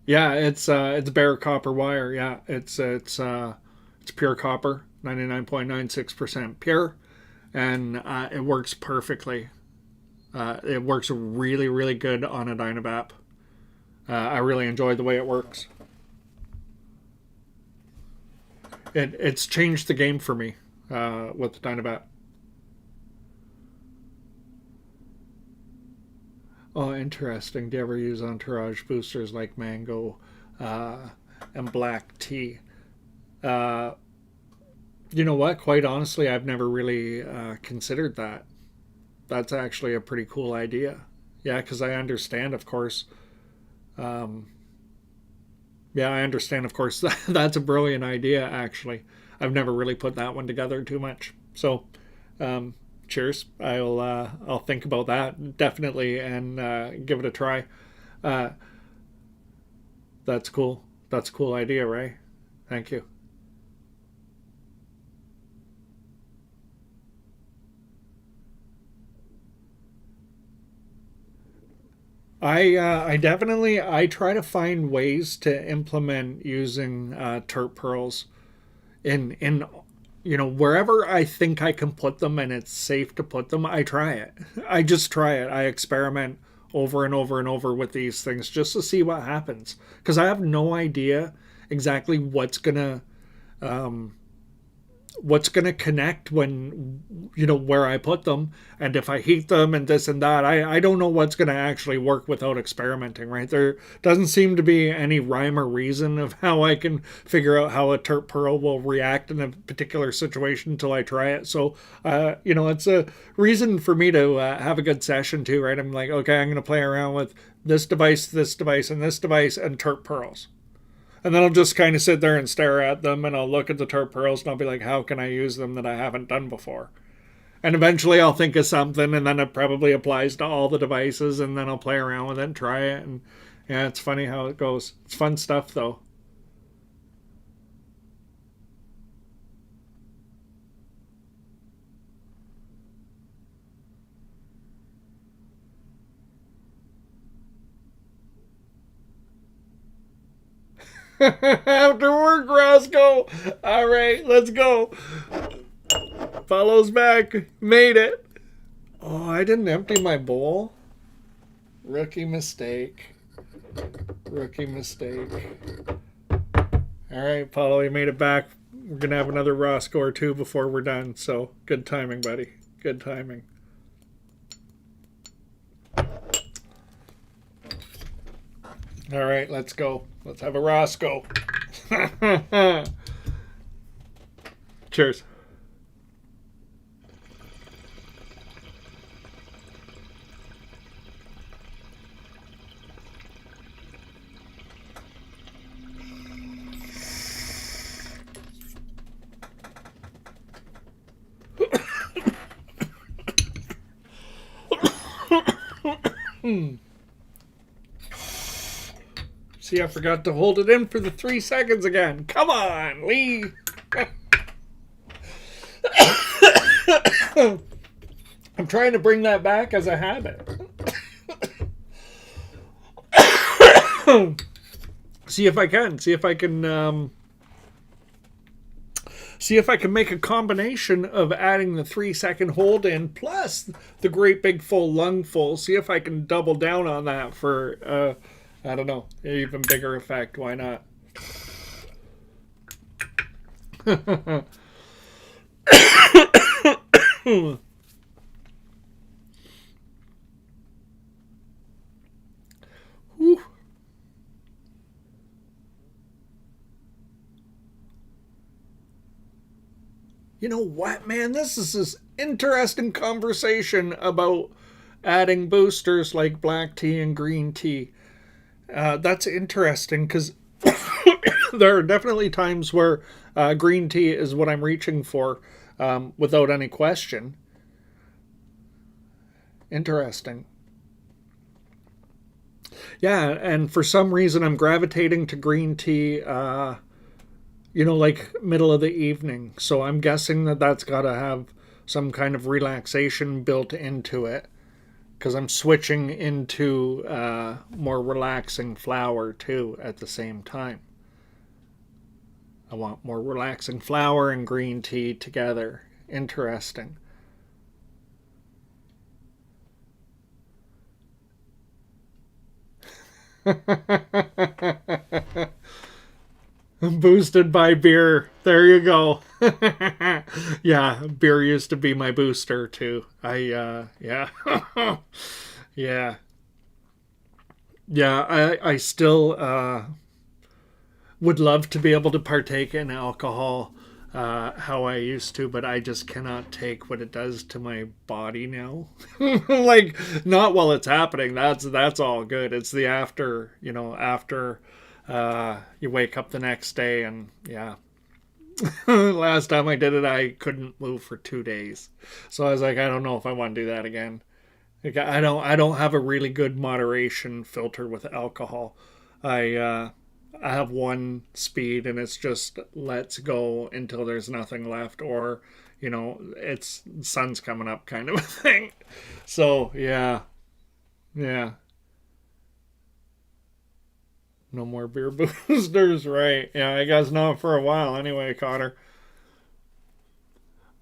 Yeah, it's bare copper wire. Yeah, it's pure copper, 99.96% pure, and it works perfectly. It works really, really good on a Dynavap. I really enjoy the way it works. It's changed the game for me with Dynavap. Oh, interesting. Do you ever use entourage boosters like mango uh, and black tea? Uh, you know what? Quite honestly, I've never really considered that. That's actually a pretty cool idea. Yeah, because I understand, of course. Um, yeah, I understand, of course. That's a brilliant idea, actually. I've never really put that one together too much. So, um, cheers. I'll think about that definitely and give it a try. Uh, that's cool. That's a cool idea, Ray. Thank you. I definitely I try to find ways to implement using terp pearls in wherever I think I can put them and it's safe to put them. I try it. I just try it. I experiment over and over and over with these things just to see what happens because I have no idea exactly um, what's gonna connect when where I put them and if I heat them and this and that. I don't know what's gonna actually work without experimenting, right? There doesn't seem to be any rhyme or reason of how I can figure out how a terp pearl will react in a particular situation until I try it. So it's a reason for me to have a good session too, right? I'm like, okay, I'm gonna play around with this device and this device and terp pearls, and then I'll just kind of sit there and stare at them and I'll look at the terp pearls and I'll be like, how can I use them that I haven't done before? And eventually I'll think of something and then it probably applies to all the devices and then I'll play around with it and try it. And yeah, it's funny how it goes. It's fun stuff though. After work, Roscoe. All right, let's go. Follows back. Made it. Oh, I didn't empty my bowl. Rookie mistake. Rookie mistake. All right, Paulo, you made it back. We're going to have another Roscoe or two before we're done. So good timing, buddy. Good timing. All right, let's go. Let's have a Roscoe. Cheers. See, I forgot to hold it in for the 3 seconds again. Come on, Lee. I'm trying to bring that back as a habit. See if I can. See if I can make a combination of adding the 3 second hold in plus the great big full lungful. See if I can double down on that for I don't know, even bigger effect. Why not? Whew. You know what, man? This is this interesting conversation about adding boosters like black tea and green tea. That's interesting because there are definitely times where green tea is what I'm reaching for without any question. Interesting. Yeah, and for some reason I'm gravitating to green tea like middle of the evening. So I'm guessing that that's got to have some kind of relaxation built into it because I'm switching into more relaxing flower too at the same time. I want more relaxing flower and green tea together. Interesting. Boosted by beer. There you go. Yeah, beer used to be my booster too. Yeah. Yeah. Yeah, I still would love to be able to partake in alcohol how I used to, but I just cannot take what it does to my body now. Like, not while it's happening. That's all good. It's the after, after you wake up the next day, and yeah. Last time I did it, I couldn't move for 2 days, so I was like, I don't know if I want to do that again. Like, I don't have a really good moderation filter with alcohol. I have one speed, and it's just let's go until there's nothing left, or it's sun's coming up kind of a thing. So yeah, yeah, no more beer boosters, right? Yeah, I guess not for a while anyway, Cotter.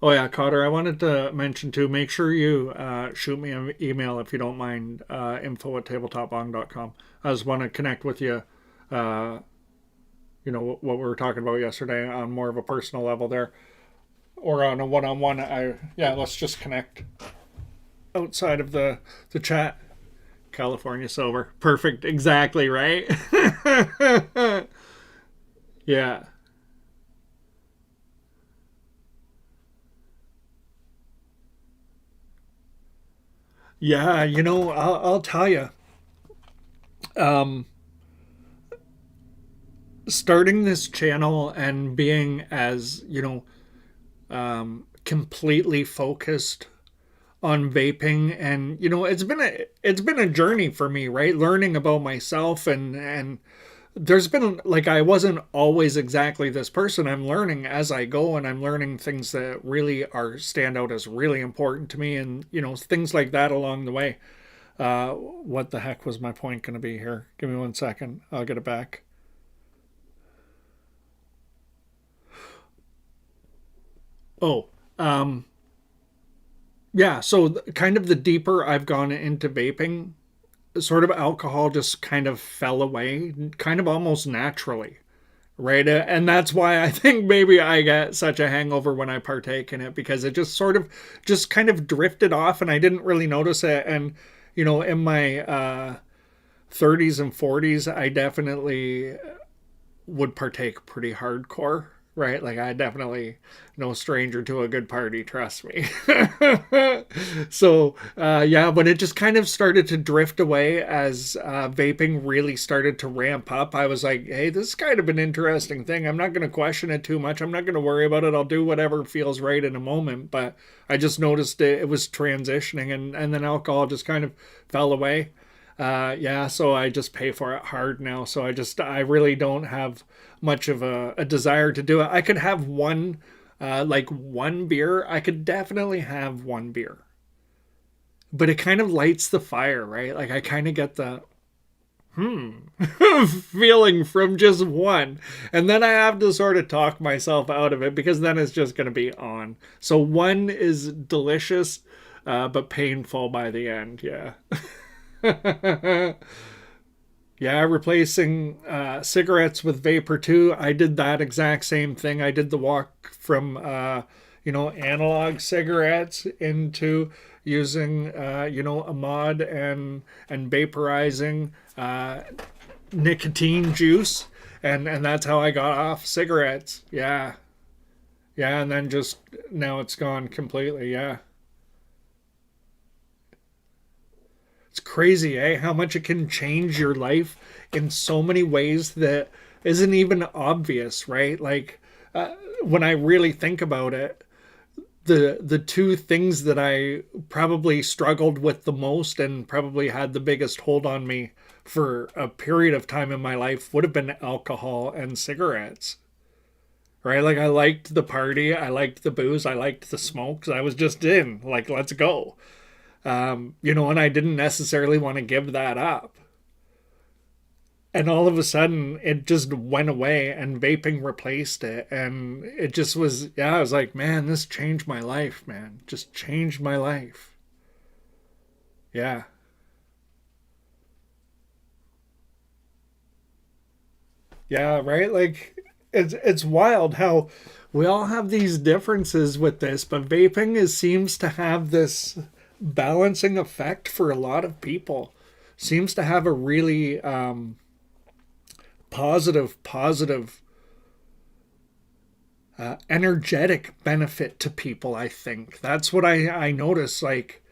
Oh yeah, Cotter, I wanted to mention too, make sure you shoot me an email if you don't mind, info at tabletopbong.com. I just want to connect with you, uh, what we were talking about yesterday on more of a personal level there, or on a one-on-one. Yeah, let's just connect outside of the chat. California sober, perfect, exactly right. Yeah, yeah. I'll tell you. Um, Starting this channel and being as completely focused on vaping, and it's been a journey for me, right? Learning about myself, and there's been, like, I wasn't always exactly this person. I'm learning as I go, and I'm learning things that really are stand out as really important to me, and things like that along the way. What the heck was my point going to be here? Give me 1 second, I'll get it back. Oh, um yeah, so kind of the deeper I've gone into vaping, sort of alcohol just kind of fell away, kind of almost naturally, right? And that's why I think maybe I get such a hangover when I partake in it, because it just sort of just kind of drifted off, and I didn't really notice it. And in my 30s and 40s, I definitely would partake pretty hardcore, right? Like, I definitely no stranger to a good party, trust me. So yeah, when it just kind of started to drift away as vaping really started to ramp up, I was like, hey, this is kind of an interesting thing. I'm not going to question it too much. I'm not going to worry about it. I'll do whatever feels right in a moment. But I just noticed it was transitioning, and then alcohol just kind of fell away. Yeah, so I just pay for it hard now. So I really don't have much of a desire to do it. I could have one beer. I could definitely have one beer, but it kind of lights the fire, right? Like, I kind of get the feeling from just one, and then I have to sort of talk myself out of it, because then it's just going to be on. So one is delicious, but painful by the end. Yeah. Yeah, replacing cigarettes with vapor too. I did that exact same thing. I did the walk from analog cigarettes into using a mod and vaporizing nicotine juice, and that's how I got off cigarettes. Yeah, yeah, and then just now it's gone completely. Yeah. It's crazy, eh? How much it can change your life in so many ways that isn't even obvious, right? Like, when I really think about it, the two things that I probably struggled with the most and probably had the biggest hold on me for a period of time in my life would have been alcohol and cigarettes. right? Like I liked the party, I liked the booze, I liked the smokes. I was just in, like, let's go. And I didn't necessarily want to give that up. And all of a sudden, it just went away, and vaping replaced it. And it just was, yeah, I was like, man, this changed my life, man. Just changed my life. Yeah. Yeah, right? Like it's wild how we all have these differences with this, but vaping seems to have this balancing effect for a lot of people. Seems to have a really positive energetic benefit to people. I think that's what I notice. Like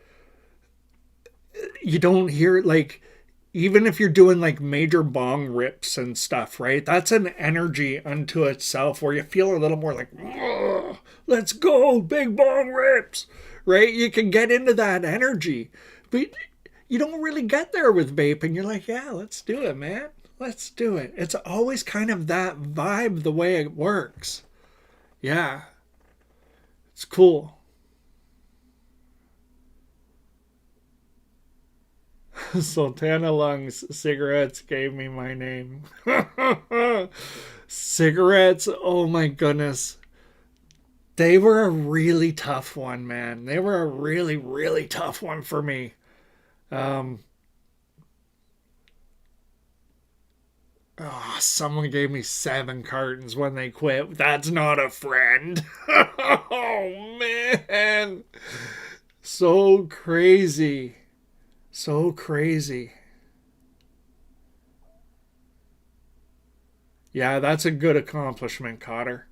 you don't hear like even if you're doing like major bong rips and stuff, right? That's an energy unto itself where you feel a little more like, let's go, big bong rips, right? You can get into that energy, but you don't really get there with vaping. You're like, yeah, let's do it, man. Let's do it. It's always kind of that vibe the way it works. Yeah, it's cool. Sultana Lungs cigarettes gave me my name. Cigarettes, oh my goodness. They were a really tough one, man. They were a really tough one for me. Um, Someone gave me 7 cartons when they quit. That's not a friend. Oh man. So crazy. So crazy. Yeah, that's a good accomplishment, Cotter.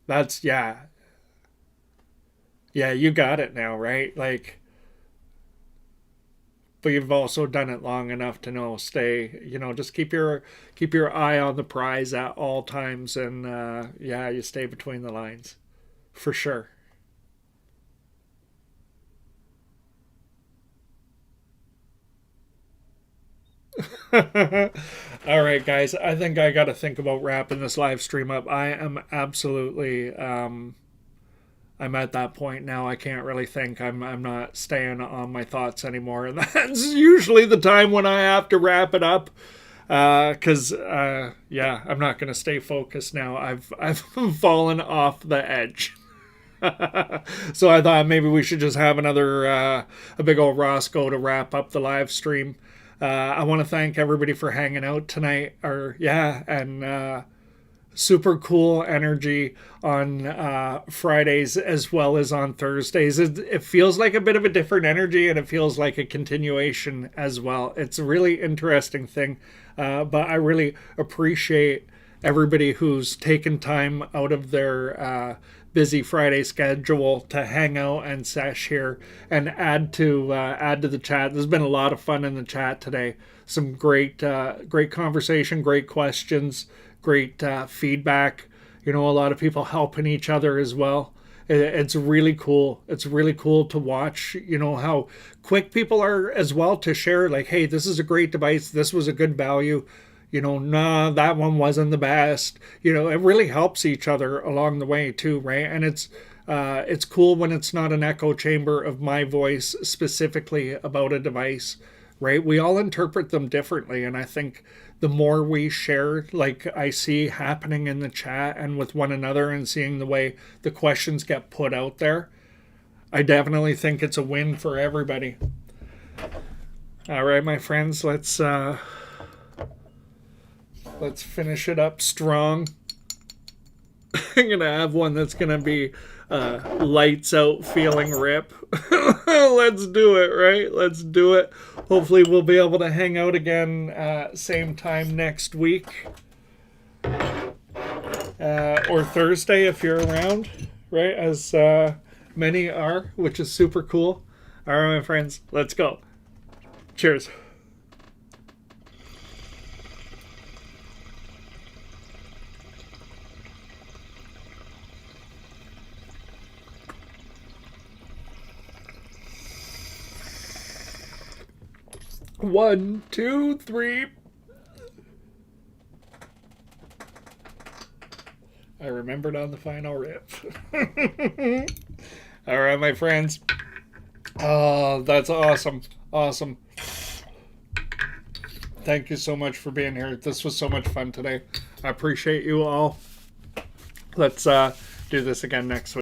That's yeah. Yeah, you got it now, right? Like but you've also done it long enough to know just keep your eye on the prize at all times and yeah, you stay between the lines. For sure. All right, guys. I think I got to think about wrapping this live stream up. I am absolutely I'm at that point now. I can't really think. I'm not staying on my thoughts anymore, and that's usually the time when I have to wrap it up. Because yeah, I'm not gonna stay focused now. I've fallen off the edge. So I thought maybe we should just have another a big old Roscoe to wrap up the live stream. I want to thank everybody for hanging out tonight. Or yeah, and super cool energy on Fridays as well as on Thursdays. It feels like a bit of a different energy, and it feels like a continuation as well. It's a really interesting thing, but I really appreciate everybody who's taken time out of their busy Friday schedule to hang out and sesh here and add to the chat. There's been a lot of fun in the chat today. Some great conversation, great questions, great feedback. A lot of people helping each other as well. It's really cool. It's really cool to watch, how quick people are as well to share, like, hey, this is a great device. This was a good value. Nah, that one wasn't the best. It really helps each other along the way too, right? And it's cool when it's not an echo chamber of my voice specifically about a device, right? We all interpret them differently, and I think the more we share, like I see happening in the chat and with one another, and seeing the way the questions get put out there, I definitely think it's a win for everybody. All right, my friends, let's finish it up strong. I'm gonna have one that's gonna be lights out feeling rip. Let's do it, right? Let's do it. Hopefully we'll be able to hang out again same time next week. Or Thursday if you're around, right? As many are, which is super cool. All right, my friends, let's go. Cheers. One, two, three. I remembered on the final rip. All right, my friends. Oh, that's awesome. Awesome. Thank you so much for being here. This was so much fun today. I appreciate you all. Let's do this again next week.